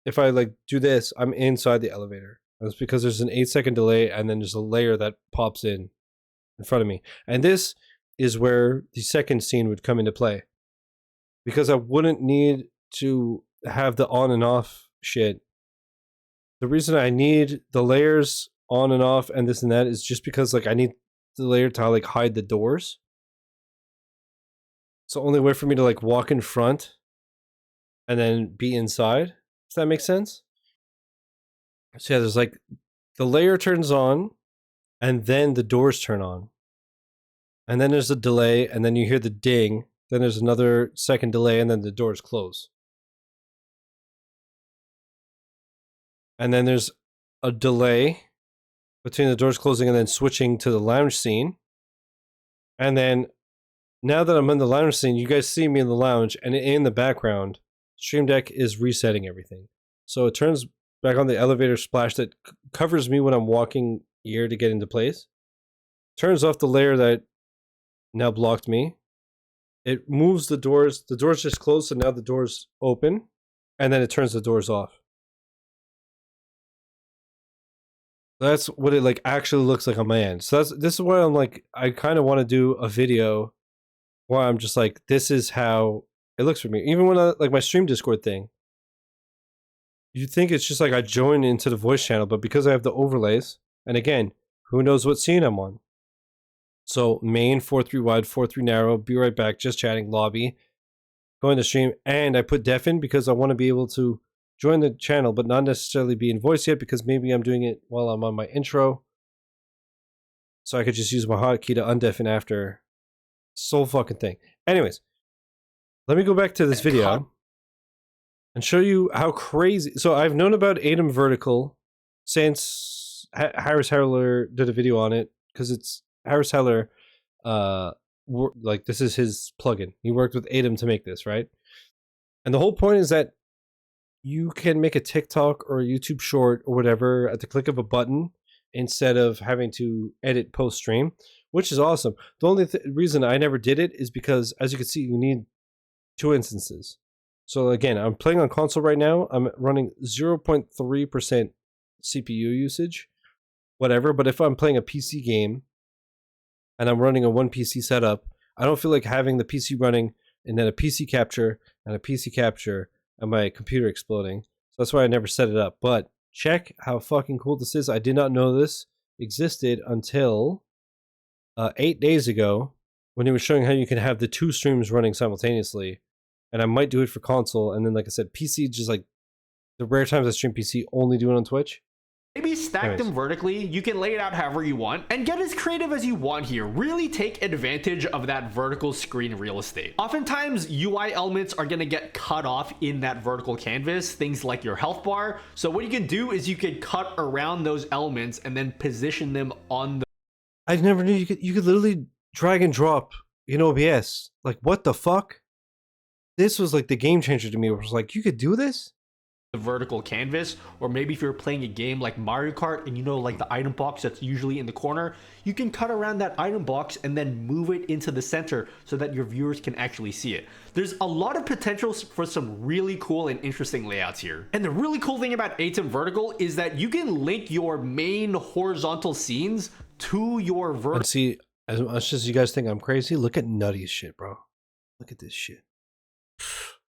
if I like do this, I'm inside the elevator. That's because there's an 8-second delay and then there's a layer that pops in front of me. And this is where the second scene would come into play. Because I wouldn't need to have the on and off shit. The reason I need the layers on and off and this and that is just because like I need the layer to like hide the doors. It's the only way for me to like walk in front and then be inside. Does that make sense? So yeah, there's like the layer turns on and then the doors turn on. And then there's a delay and then you hear the ding. Then there's another second delay and then the doors close. And then there's a delay between the doors closing and then switching to the lounge scene. And then now that I'm in the lounge scene, you guys see me in the lounge and in the background, Stream Deck is resetting everything. So it turns back on the elevator splash that covers me when I'm walking here to get into place. Turns off the layer that now blocked me. It moves the doors. The doors just closed, so now the doors open. And then it turns the doors off. That's what it like actually looks like on my end. So this is why I'm like, I kind of want to do a video where I'm just like, this is how it looks for me. Even when I like my stream Discord thing, you think it's just like I join into the voice channel, but because I have the overlays, and again, who knows what scene I'm on. So main, 4-3 wide, 4-3 narrow, be right back, just chatting, lobby, going to stream, and I put deafen because I want to be able to join the channel, but not necessarily be in voice yet because maybe I'm doing it while I'm on my intro. So I could just use my hotkey to undeafen after. Soul fucking thing. Anyways, let me go back to this video and show you how crazy. So I've known about ATEM Vertical since Harris Heller did a video on it because it's Harris Heller. Like this is his plugin. He worked with ATEM to make this, right? And the whole point is that you can make a TikTok or a YouTube short or whatever at the click of a button instead of having to edit post stream, which is awesome. The only reason I never did it is because, as you can see, you need 2 instances. So again, I'm playing on console right now. I'm running 0.3% CPU usage, whatever. But if I'm playing a PC game and I'm running a 1 PC setup, I don't feel like having the PC running and then a PC capture and a PC capture and my computer exploding. So that's why I never set it up. But check how fucking cool this is. I did not know this existed until 8 days ago when he was showing how you can have the 2 streams running simultaneously. And I might do it for console. And then, like I said, PC, just like the rare times I stream PC, only do it on Twitch. Maybe stack them vertically. You can lay it out however you want and get as creative as you want here. Really take advantage of that vertical screen real estate. Oftentimes UI elements are going to get cut off in that vertical canvas, things like your health bar. So what you can do is you can cut around those elements and then position them on the... I never knew you could literally drag and drop in OBS. Like, what the fuck? This was like the game changer to me. It was like, you could do this? The vertical canvas, or maybe if you're playing a game like Mario Kart and you know, like the item box that's usually in the corner, you can cut around that item box and then move it into the center so that your viewers can actually see it. There's a lot of potential for some really cool and interesting layouts here. And the really cool thing about ATEM Vertical is that you can link your main horizontal scenes to your vertical. See, as much as you guys think I'm crazy, look at Nutty's shit, bro. Look at this shit.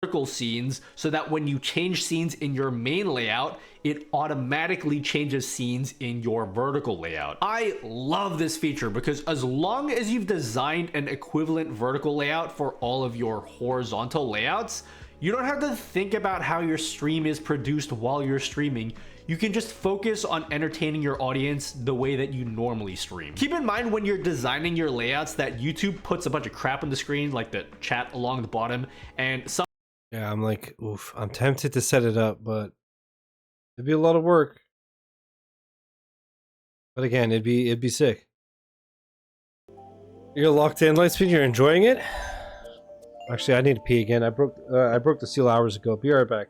Vertical scenes so that when you change scenes in your main layout, it automatically changes scenes in your vertical layout. I love this feature because as long as you've designed an equivalent vertical layout for all of your horizontal layouts, you don't have to think about how your stream is produced while you're streaming. You can just focus on entertaining your audience the way that you normally stream. Keep in mind when you're designing your layouts that YouTube puts a bunch of crap on the screen, like the chat along the bottom, and some Yeah, I'm like, oof. I'm tempted to set it up, but it'd be a lot of work. But again, it'd be sick. You're locked in, Lightspeed. You're enjoying it. Actually, I need to pee again. I broke the seal hours ago. Be right back.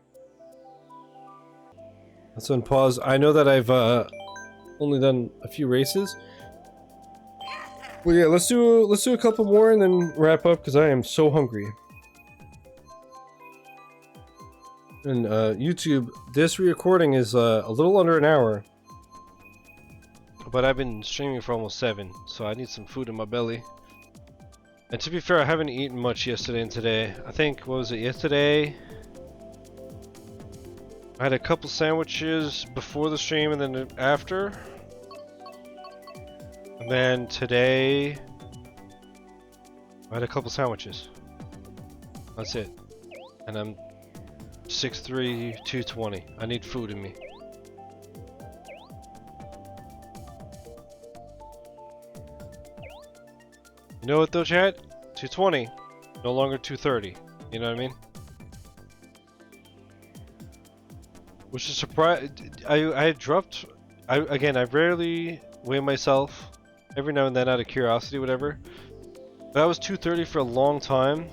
Let's unpause. I know that I've only done a few races. Well, yeah, let's do a couple more and then wrap up because I am so hungry. And YouTube, this recording is a little under an hour. But I've been streaming for almost 7, so I need some food in my belly. And to be fair, I haven't eaten much yesterday and today. I think, what was it, yesterday? I had a couple sandwiches before the stream and then after. And then today, I had a couple sandwiches. That's it. And I'm 6'3", 220. I need food in me. You know what though, chat? 220, no longer 230. You know what I mean? Which is surprise. I dropped. Again, I rarely weigh myself. Every now and then, out of curiosity, whatever. But I was 230 for a long time.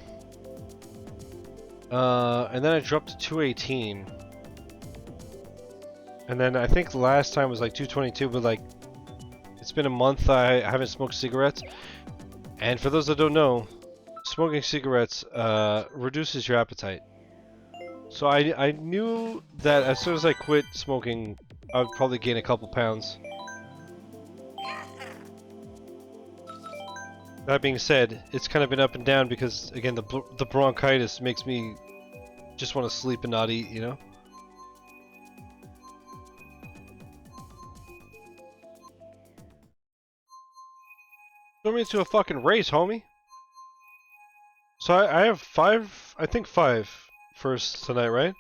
And then I dropped to 218. And then I think the last time was like 222. But like, it's been a month. I haven't smoked cigarettes. And for those that don't know, smoking cigarettes reduces your appetite. So I knew that as soon as I quit smoking, I would probably gain a couple pounds. That being said, it's kind of been up and down because, again, the bronchitis makes me just want to sleep and not eat, you know? Throw me into a fucking race, homie. So I have 5, I think 5 firsts tonight, right?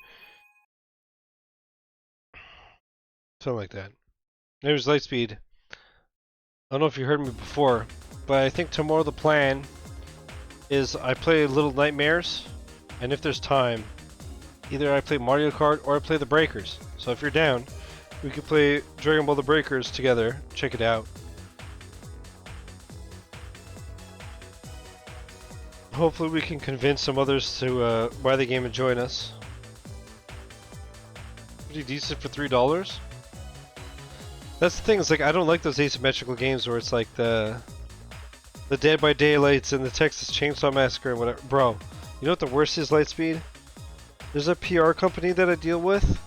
Something like that. There's Lightspeed. I don't know if you heard me before, but I think tomorrow the plan is I play Little Nightmares, and if there's time, either I play Mario Kart or I play the Breakers. So if you're down, we could play Dragon Ball the Breakers together. Check it out. Hopefully we can convince some others to buy the game and join us. Pretty decent for $3. That's the thing, it's like I don't like those asymmetrical games where it's like the Dead by Daylights and the Texas Chainsaw Massacre and whatever. Bro, you know what the worst is, Lightspeed? There's a PR company that I deal with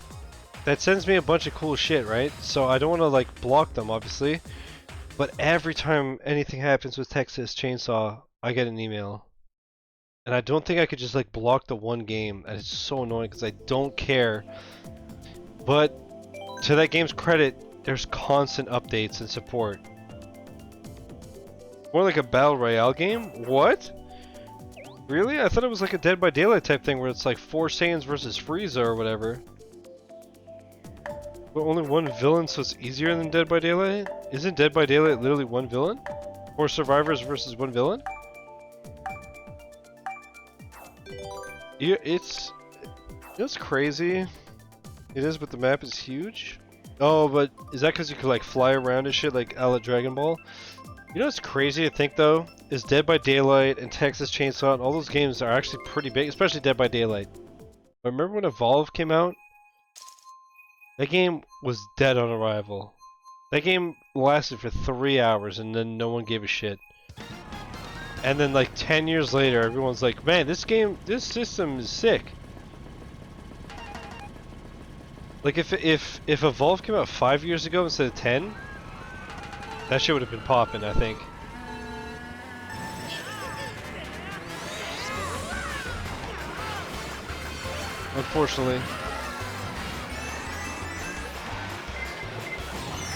that sends me a bunch of cool shit, right? So I don't want to like block them, obviously. But every time anything happens with Texas Chainsaw, I get an email. And I don't think I could just like block the one game, and it's so annoying because I don't care. But to that game's credit, there's constant updates and support. More like a Battle Royale game? What? Really? I thought it was like a Dead by Daylight type thing where it's like 4 Saiyans versus Frieza or whatever. But only one villain, so it's easier than Dead by Daylight? Isn't Dead by Daylight literally one villain? 4 survivors versus one villain? Yeah, it's crazy. It is, but the map is huge. Oh, but is that because you could like fly around and shit like a la Dragon Ball? You know what's crazy to think though? Is Dead by Daylight and Texas Chainsaw and all those games are actually pretty big, especially Dead by Daylight. But remember when Evolve came out? That game was dead on arrival. That game lasted for 3 hours and then no one gave a shit. And then like 10 years later, everyone's like, man, this system is sick. Like if Evolve came out 5 years ago instead of 10, that shit would have been popping, I think. Unfortunately.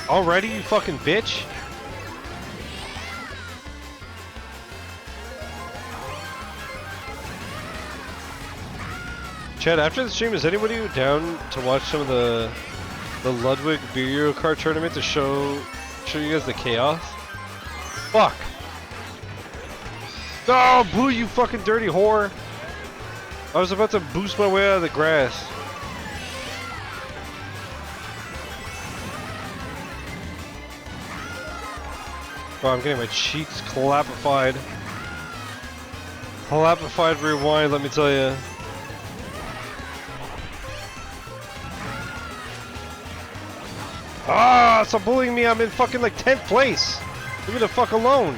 Already, you fucking bitch? Chad, after the stream, is anybody down to watch some of the Ludwig Mario Kart tournament to show you guys the chaos? Fuck! Oh, Blue, you fucking dirty whore! I was about to boost my way out of the grass. Oh, I'm getting my cheeks clapified. Clapified rewind, let me tell you. Ah, stop bullying me, I'm in fucking like 10th place. Leave me the fuck alone.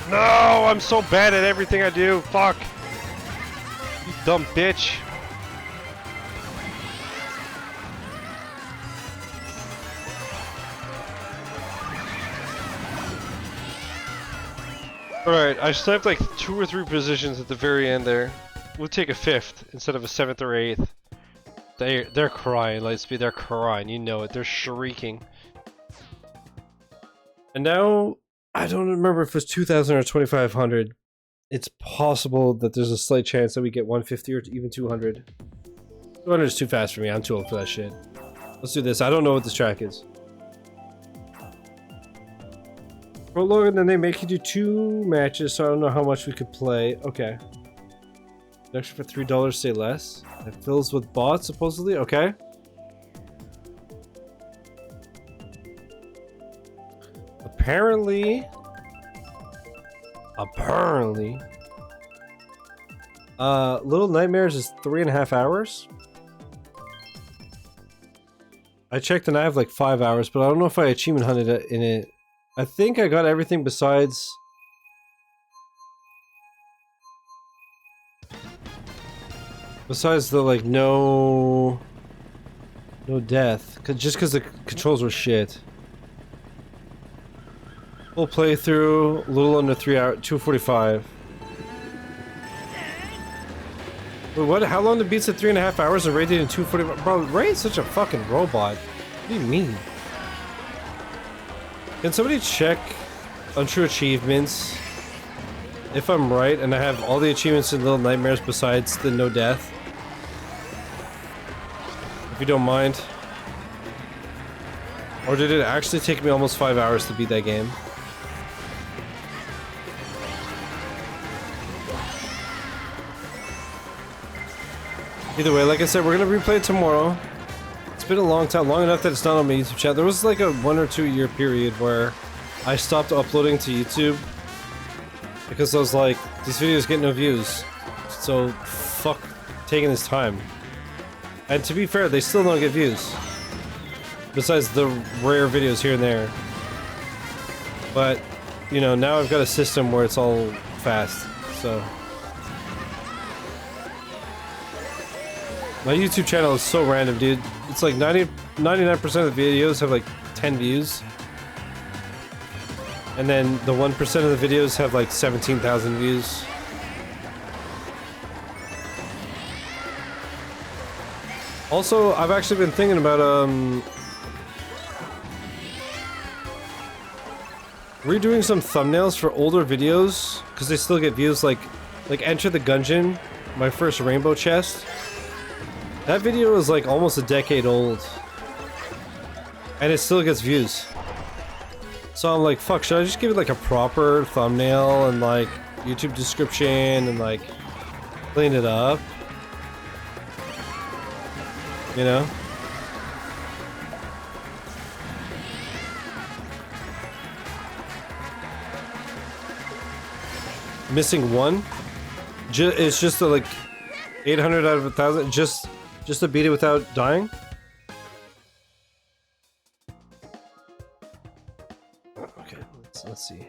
No, I'm so bad at everything I do. Fuck. You dumb bitch. Alright, I sniped like 2 or 3 positions at the very end there. We'll take a 5th instead of a 7th or 8th. They're crying, Lightspeed, they're crying, you know it, they're shrieking. And now, I don't remember if it's 2,000 or 2,500. It's possible that there's a slight chance that we get 150 or even 200. 200 is too fast for me, I'm too old for that shit. Let's do this, I don't know what this track is. Prologue, and then they make you do 2 matches, so I don't know how much we could play. Okay. Extra for $3, say less. It fills with bots, supposedly? Okay. Apparently... Little Nightmares is 3.5 hours? I checked and I have like 5 hours, but I don't know if I achievement hunted it in it. I think I got everything besides... Besides the, like, no death. Just because the controls were shit. Full playthrough, a little under 3 hours, 2:45. Wait, what? How long did beats at 3.5 hours and Ray did in 2:45? Bro, Ray's such a fucking robot. What do you mean? Can somebody check Untrue Achievements? If I'm right, and I have all the achievements in Little Nightmares besides the no death. If you don't mind. Or did it actually take me almost 5 hours to beat that game? Either way, like I said, we're gonna replay it tomorrow. It's been a long time, long enough that it's not on my YouTube channel. There was like a 1 or 2 year period where I stopped uploading to YouTube because I was like, these videos get no views, so fuck taking this time. And to be fair, they still don't get views. Besides the rare videos here and there. But, you know, now I've got a system where it's all fast, so. My YouTube channel is so random, dude. It's like 99% of the videos have like 10 views. And then the 1% of the videos have like 17,000 views. Also, I've actually been thinking about redoing some thumbnails for older videos because they still get views. Like Enter the Gungeon, my first rainbow chest. That video is like almost a decade old, and it still gets views. So I'm like, fuck, should I just give it like a proper thumbnail and like YouTube description and like clean it up? You know? Missing one? It's just a, like 800 out of 1,000. Just to beat it without dying? Okay, let's see.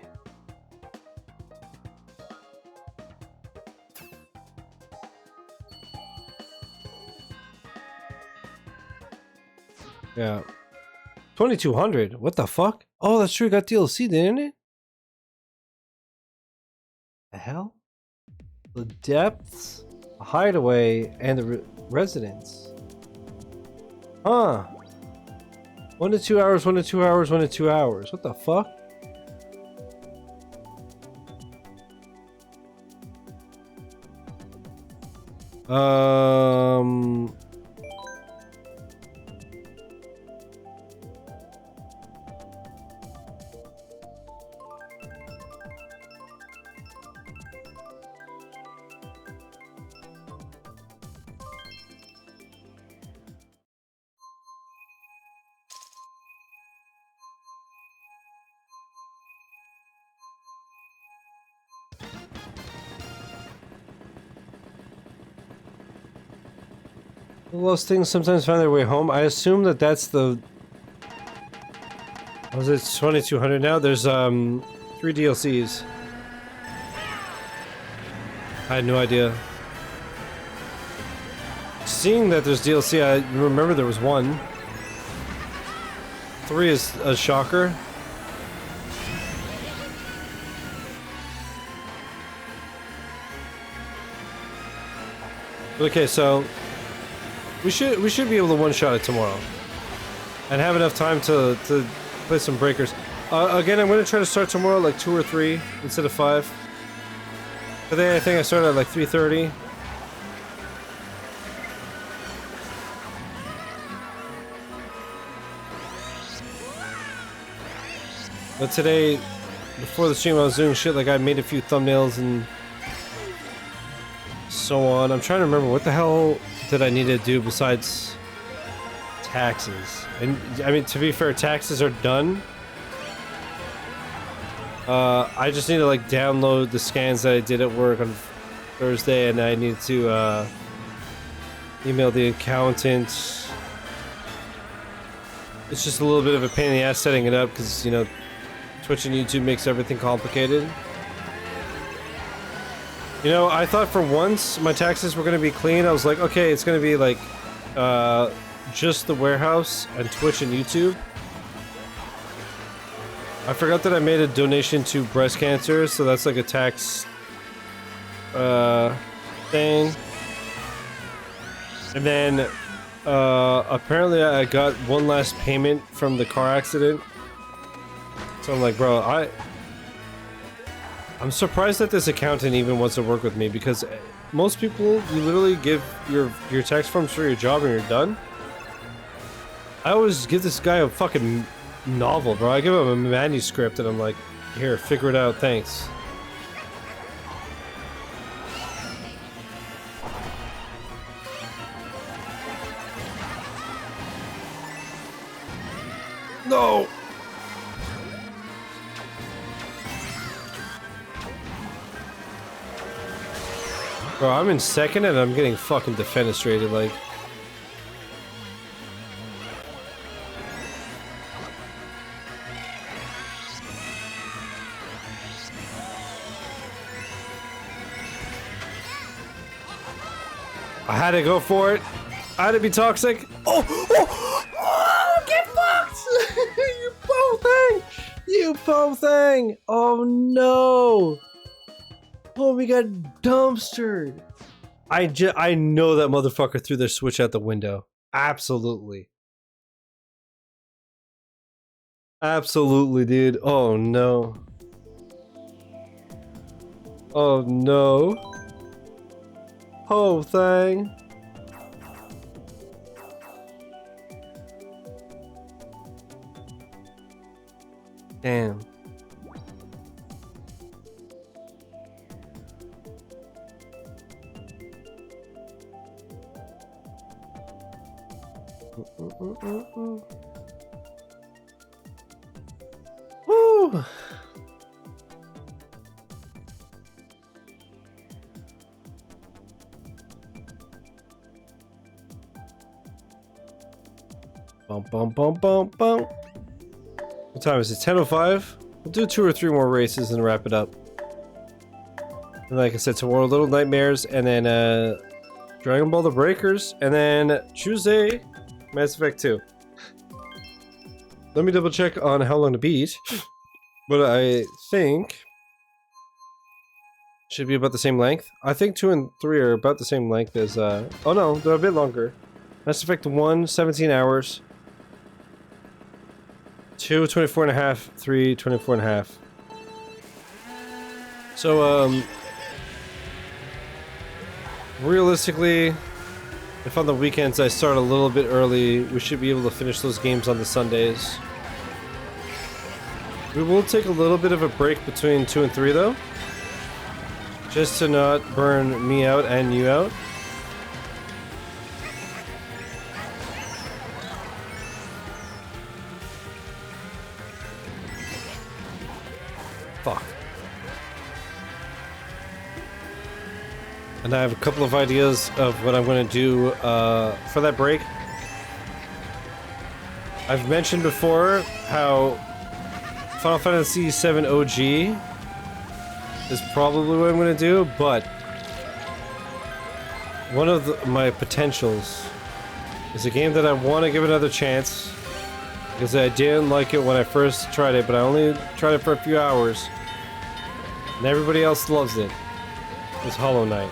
Yeah. 2,200? What the fuck? Oh, that's true, it got DLC, didn't it? The hell? The depths, a hideaway, and the residence. Huh. 1 to 2 hours, 1 to 2 hours, 1 to 2 hours. What the fuck? Um... Those things sometimes find their way home. I assume that that's the... Was it 2200 now? There's 3 DLCs. I had no idea. Seeing that there's DLC, I remember there was 1. 3 is a shocker. Okay, so we should be able to one-shot it tomorrow, and have enough time to play some breakers. Again, I'm going to try to start tomorrow like 2 or 3 instead of 5. Today I think I started at like 3:30. But today, before the stream, I was doing shit like I made a few thumbnails and so on. I'm trying to remember what the hell did I need to do besides taxes. And I mean, to be fair, taxes are done. I just need to like download the scans that I did at work on Thursday, and I need to email the accountant. It's just a little bit of a pain in the ass setting it up because, you know, Twitch and YouTube makes everything complicated. You know, I thought for once my taxes were going to be clean. I was like, okay, it's going to be like just the warehouse and Twitch and YouTube. I forgot that I made a donation to breast cancer, so that's like a tax thing. And then apparently I got one last payment from the car accident. So I'm like, bro, I'm surprised that this accountant even wants to work with me, because most people, you literally give your tax forms for your job and you're done. I always give this guy a fucking novel, bro. I give him a manuscript and I'm like, here, figure it out, thanks. No! Bro, I'm in second and I'm getting fucking defenestrated, like... I had to go for it. I had to be toxic. Oh, get fucked! You poor thing! You poor thing! Oh no! Oh, we got dumpstered. I know that motherfucker threw their Switch out the window. Absolutely. Absolutely, dude. Oh no. Oh no. Oh, thing. Damn. Woo! Bum bum bum bum bum. What time is it? 10:05? We'll do 2 or 3 more races and wrap it up. And like I said, tomorrow Little Nightmares, and then Dragon Ball The Breakers, and then Tuesday Mass Effect 2. Let me double check on how long to beat, but I think should be about the same length. I think 2 and 3 are about the same length as oh no, they're a bit longer. Mass Effect 1, 17 hours. 2, 24 and a half. 3, 24 and a half. realistically, if on the weekends I start a little bit early, we should be able to finish those games on the Sundays. We will take a little bit of a break between 2 and 3 though. Just to not burn me out and you out. Fuck. And I have a couple of ideas of what I'm going to do for that break. I've mentioned before how Final Fantasy VII OG is probably what I'm going to do, but one of my potentials is a game that I want to give another chance because I didn't like it when I first tried it, but I only tried it for a few hours and everybody else loves it. It's Hollow Knight.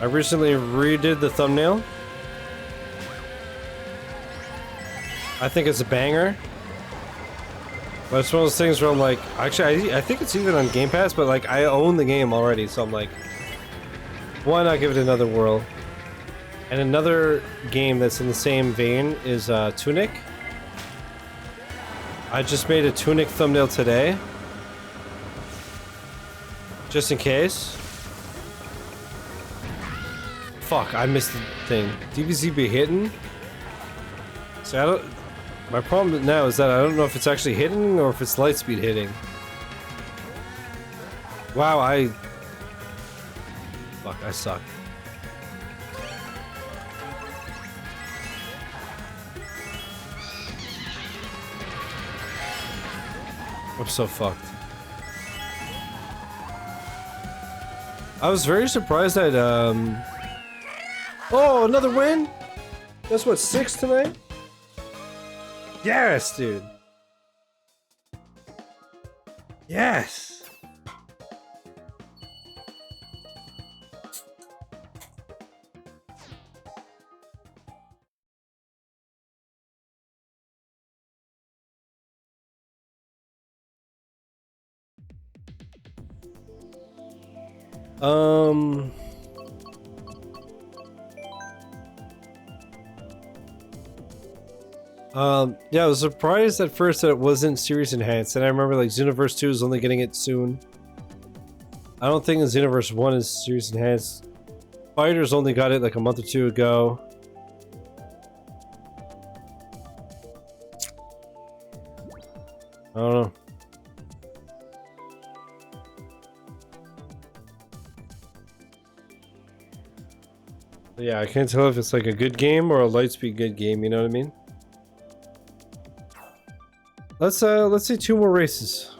I recently redid the thumbnail. I think it's a banger. But it's one of those things where I'm like, actually, I think it's even on Game Pass, but like, I own the game already, so I'm like, why not give it another whirl? And another game that's in the same vein is Tunic. I just made a Tunic thumbnail today. Just in case. Fuck, I missed the thing. DBZ be hitting? See, I don't... My problem now is that I don't know if it's actually hitting or if it's Lightspeed hitting. Wow, Fuck, I suck. I'm so fucked. I was very surprised that, Oh, another win? That's what, 6 tonight? Yes, dude. Yes. Yeah, I was surprised at first that it wasn't Series Enhanced, and I remember like Xenoverse 2 is only getting it soon. I don't think Xenoverse 1 is Series Enhanced. Fighters only got it like a month or 2 ago. I don't know. But yeah, I can't tell if it's like a good game or a Lightspeed good game, you know what I mean? Let's see 2 more races.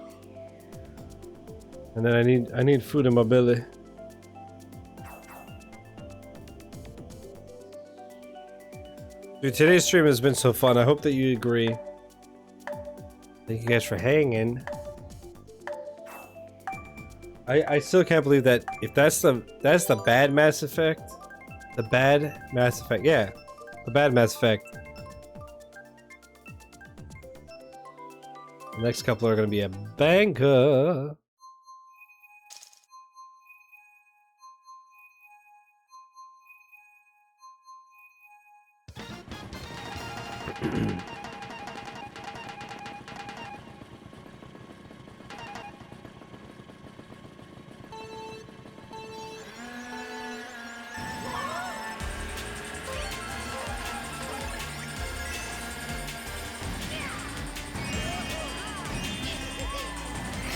And then I need food in my belly. Dude, today's stream has been so fun. I hope that you agree. Thank you guys for hanging. I still can't believe that if that's the bad Mass Effect. The bad Mass Effect. Yeah. The bad Mass Effect. The next couple are going to be a banger.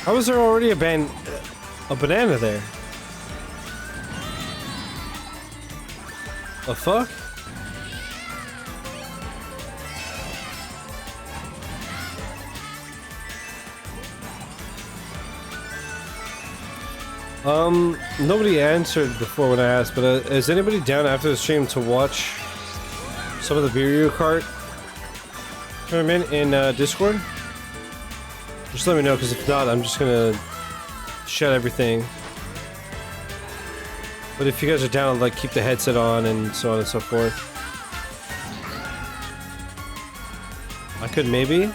How was there already a banana there? The fuck? Nobody answered before when I asked, but is anybody down after the stream to watch some of the Mario Kart tournament in Discord? Just let me know, because if not, I'm just gonna shut everything. But if you guys are down, like, keep the headset on and so on and so forth. I could maybe.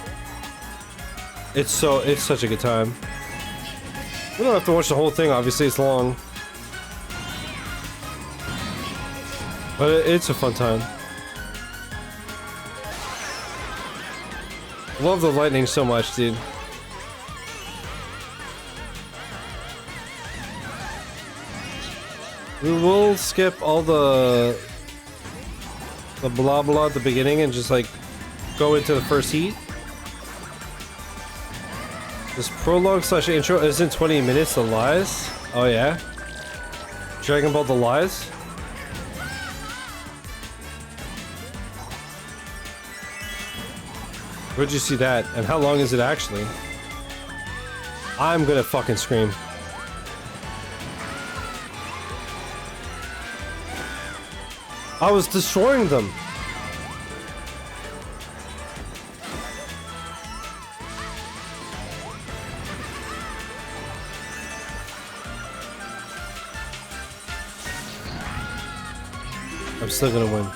It's such a good time. We don't have to watch the whole thing, obviously, it's long. But it's a fun time. Love the lightning so much, dude. We will skip all the blah blah at the beginning and just like go into the first heat. This prologue slash intro isn't 20 minutes. The lies. Oh yeah. Dragon Ball the lies. Where'd you see that? And how long is it actually? I'm gonna fucking scream. I was destroying them. I'm still gonna win.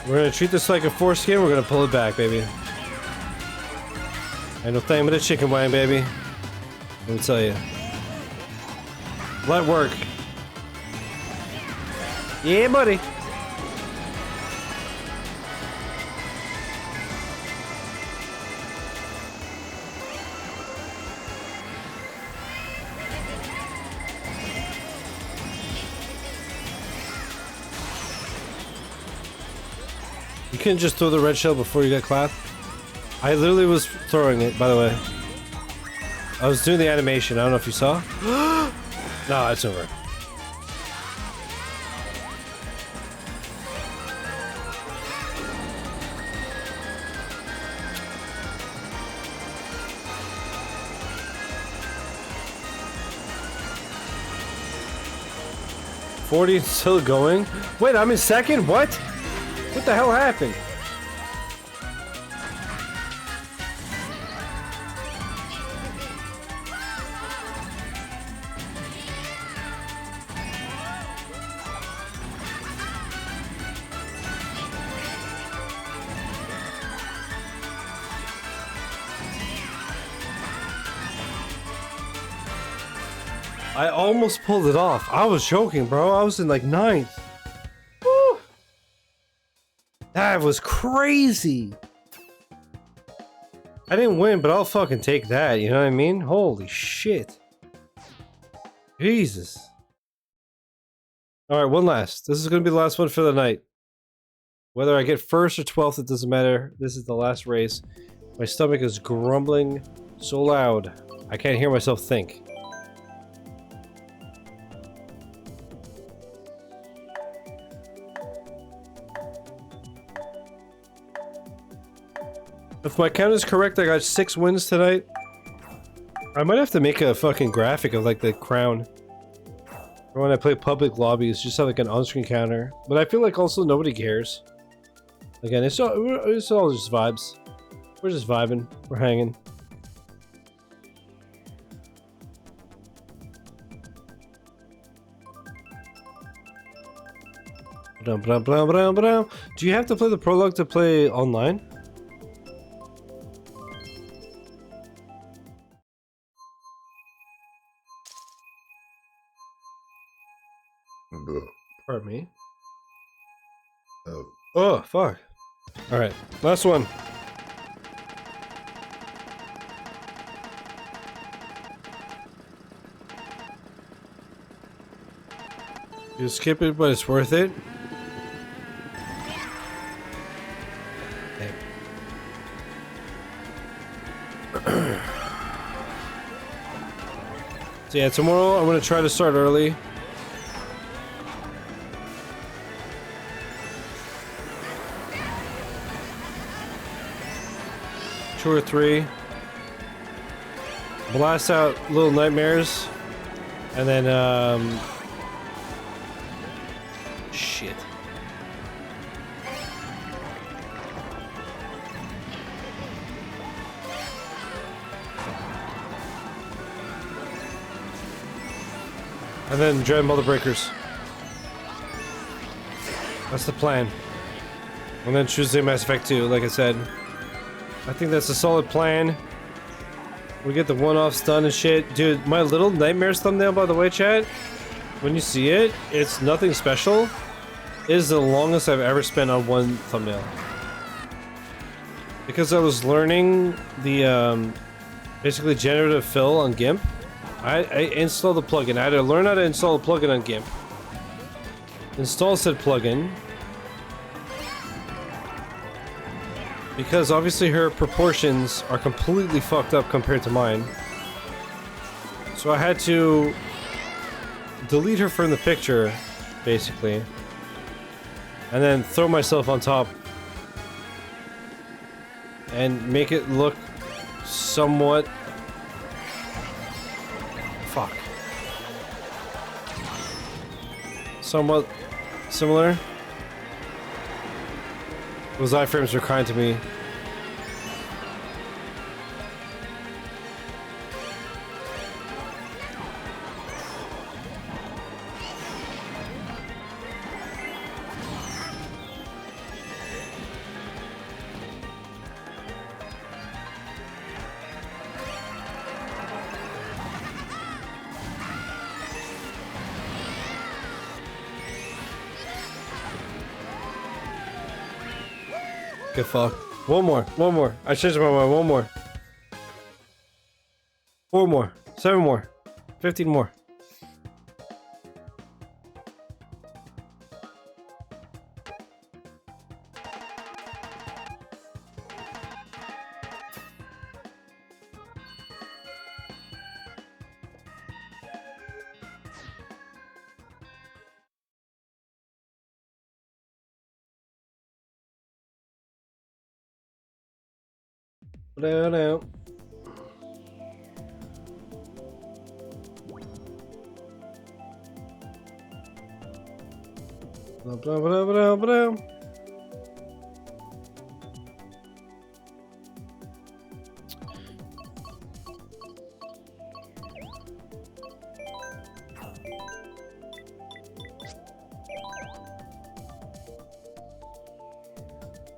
We're gonna treat this like a foreskin. We're gonna pull it back, baby. Ain't no thing but a chicken wing, baby. Let me tell you. Let work. Yeah, buddy. You couldn't just throw the red shell before you got clapped? I literally was throwing it, by the way. I was doing the animation. I don't know if you saw. No, it's over. $40 still going? Wait, I'm in second? What? What the hell happened? I almost pulled it off. I was joking, bro. I was in like 9th. Woo! That was crazy. I didn't win, but I'll fucking take that. You know what I mean? Holy shit. Jesus. Alright, one last. This is going to be the last one for the night. Whether I get 1st or 12th, it doesn't matter. This is the last race. My stomach is grumbling so loud. I can't hear myself think. If my count is correct, I got 6 wins tonight. I might have to make a fucking graphic of like the crown. Or when I play public lobbies, just have like an on-screen counter. But I feel like also nobody cares. Again, it's all just vibes. We're just vibing. We're hanging. Do you have to play the prologue to play online? Pardon me. Oh, fuck. Alright, last one. You skip it, but it's worth it. Okay. So yeah, tomorrow I'm gonna try to start early. Two or 3. Blast out little nightmares. And then, shit. And then Dread Mother Breakers. That's the plan. And then Tuesday Mass Effect 2, like I said. I think that's a solid plan. We get the one-offs done and shit. Dude, my little nightmares thumbnail, by the way, chat. when you see it, it's nothing special. It is the longest I've ever spent on one thumbnail. Because I was learning the, basically generative fill on GIMP. I installed the plugin. I had to learn how to install a plugin on GIMP. Install said plugin. Because obviously her proportions are completely fucked up compared to mine. So I had to delete her from the picture, basically. And then throw myself on top. And make it look somewhat... Fuck. Somewhat similar. Those iframes were kind to me. Good fuck. One more. I changed my mind. One more. 4 more. 7 more. 15 more. No. Blah, blah, blah, blah, blah.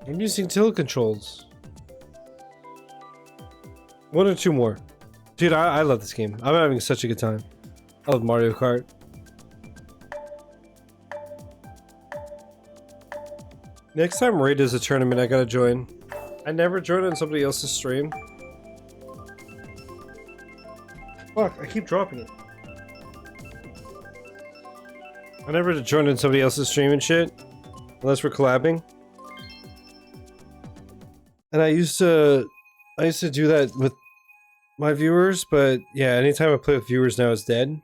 I'm using tilt controls. 1 or 2 more. Dude, I love this game. I'm having such a good time. I love Mario Kart. Next time Raid is a tournament, I gotta join. I never joined on somebody else's stream. Fuck, I keep dropping it. I never joined on somebody else's stream and shit. Unless we're collabing. And I used to do that with my viewers, but yeah, anytime I play with viewers now it's dead.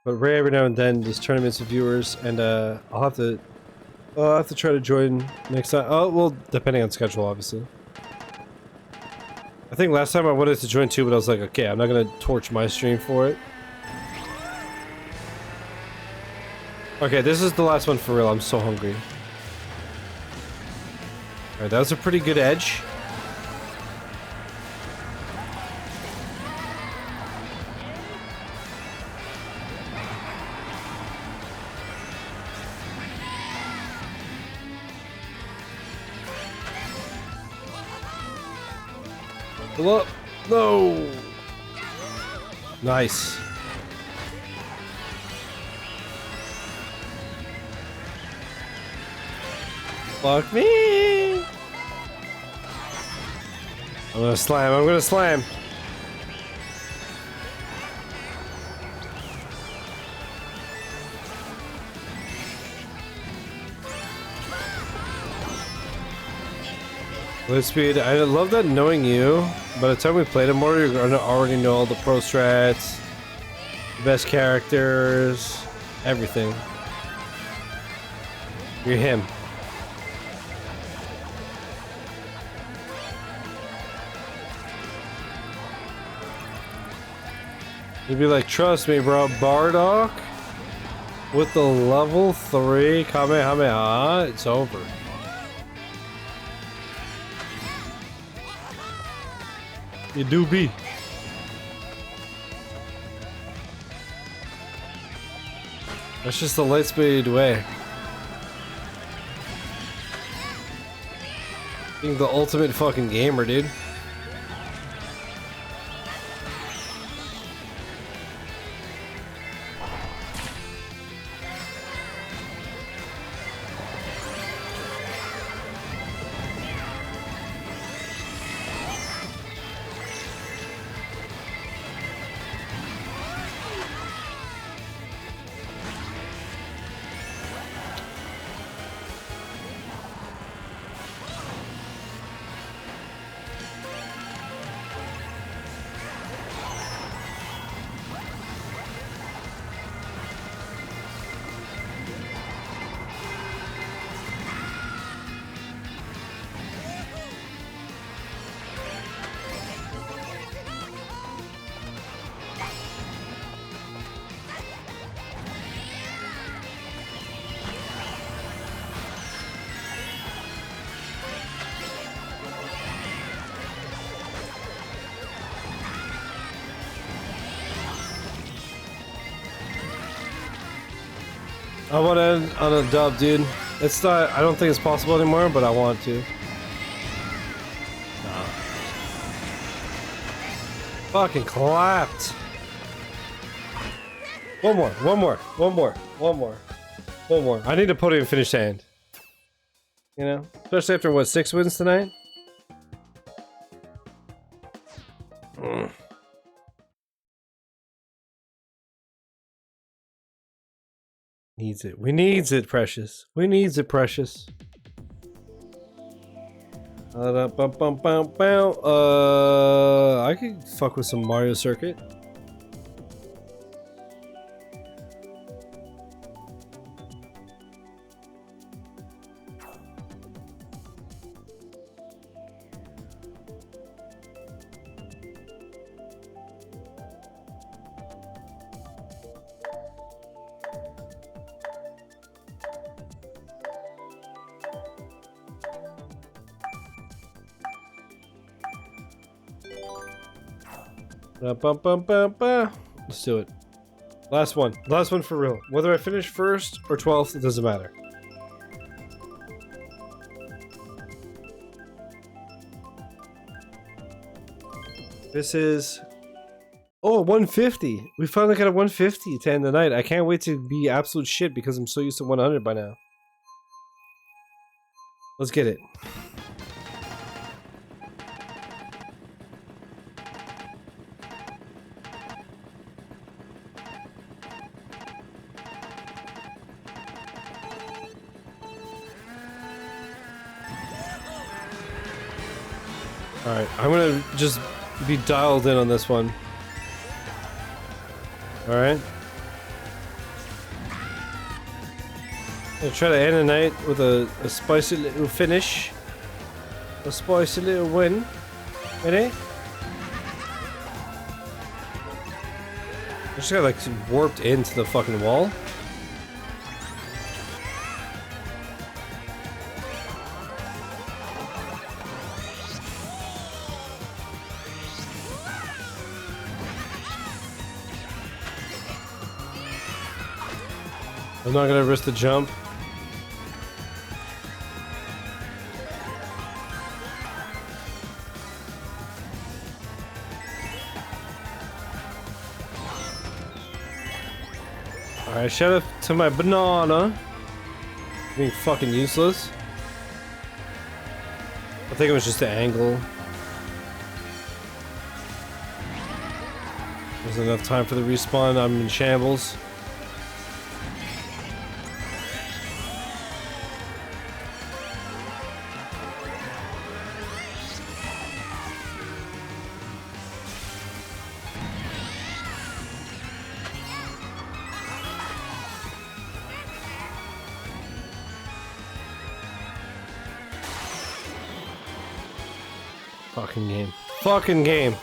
But Ray every now and then there's tournaments with viewers, and I'll have to try to join next time. Oh well, depending on schedule, obviously. I think last time I wanted to join too, but I was like, okay, I'm not gonna torch my stream for it. Okay, this is the last one for real. I'm so hungry. Alright, that was a pretty good edge. Hello? No! Nice. Fuck me! I'm gonna slam. Light speed, I love that knowing you. By the time we played it more, you're gonna already know all the pro strats, the best characters, everything. You're him. You'd be like, trust me, bro, Bardock with the level 3 Kamehameha, it's over. You do be. That's just the light speed way. Being the ultimate fucking gamer, dude. I want to end on a dub, dude. It's not. I don't think it's possible anymore, but I want to. Nah. Fucking clapped. One more. I need to put it in finished hand. You know, especially after what, 6 wins tonight. Needs it. We needs it, precious. We needs it, precious. I could fuck with some Mario Circuit. Let's do it. Last one. Last one for real. Whether I finish first or 12th, it doesn't matter. This is... Oh, 150! We finally got a 150 to end the night. I can't wait to be absolute shit because I'm so used to 100 by now. Let's get it. Alright, I'm gonna just be dialed in on this one. Alright. I'll try to end the night with a spicy little finish. A spicy little win. Ready? I just got like warped into the fucking wall. I'm not gonna risk the jump. Alright, shout out to my banana. Being fucking useless. I think it was just the angle. There's enough time for the respawn. I'm in shambles. Fucking game. Fucking game.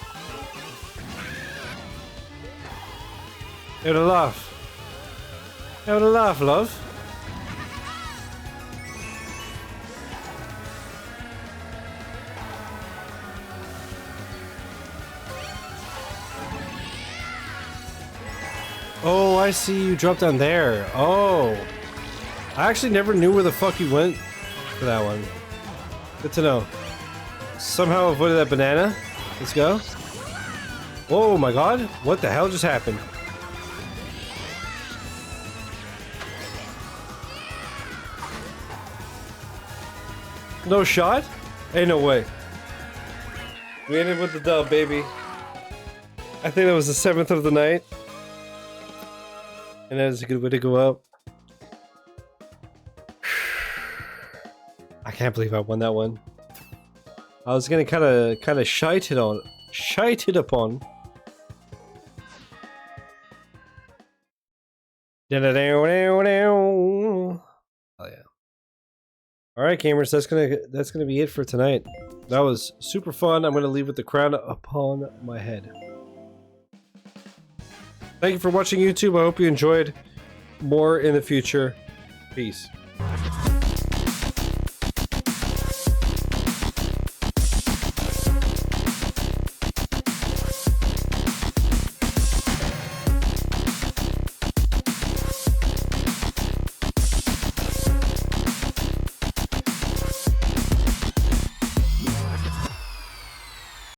Have a laugh. Have a laugh, love. Oh, I see you dropped down there. Oh. I actually never knew where the fuck you went for that one. Good to know. Somehow avoided that banana. Let's go. Oh my god. What the hell just happened? No shot? Ain't no way. We ended with the dub, baby. I think that was the 7th of the night. And that is a good way to go out. I can't believe I won that one. I was gonna kind of shite it upon. Oh yeah. All right, gamers, that's gonna be it for tonight. That was super fun. I'm gonna leave with the crown upon my head. Thank you for watching YouTube. I hope you enjoyed. More in the future. Peace.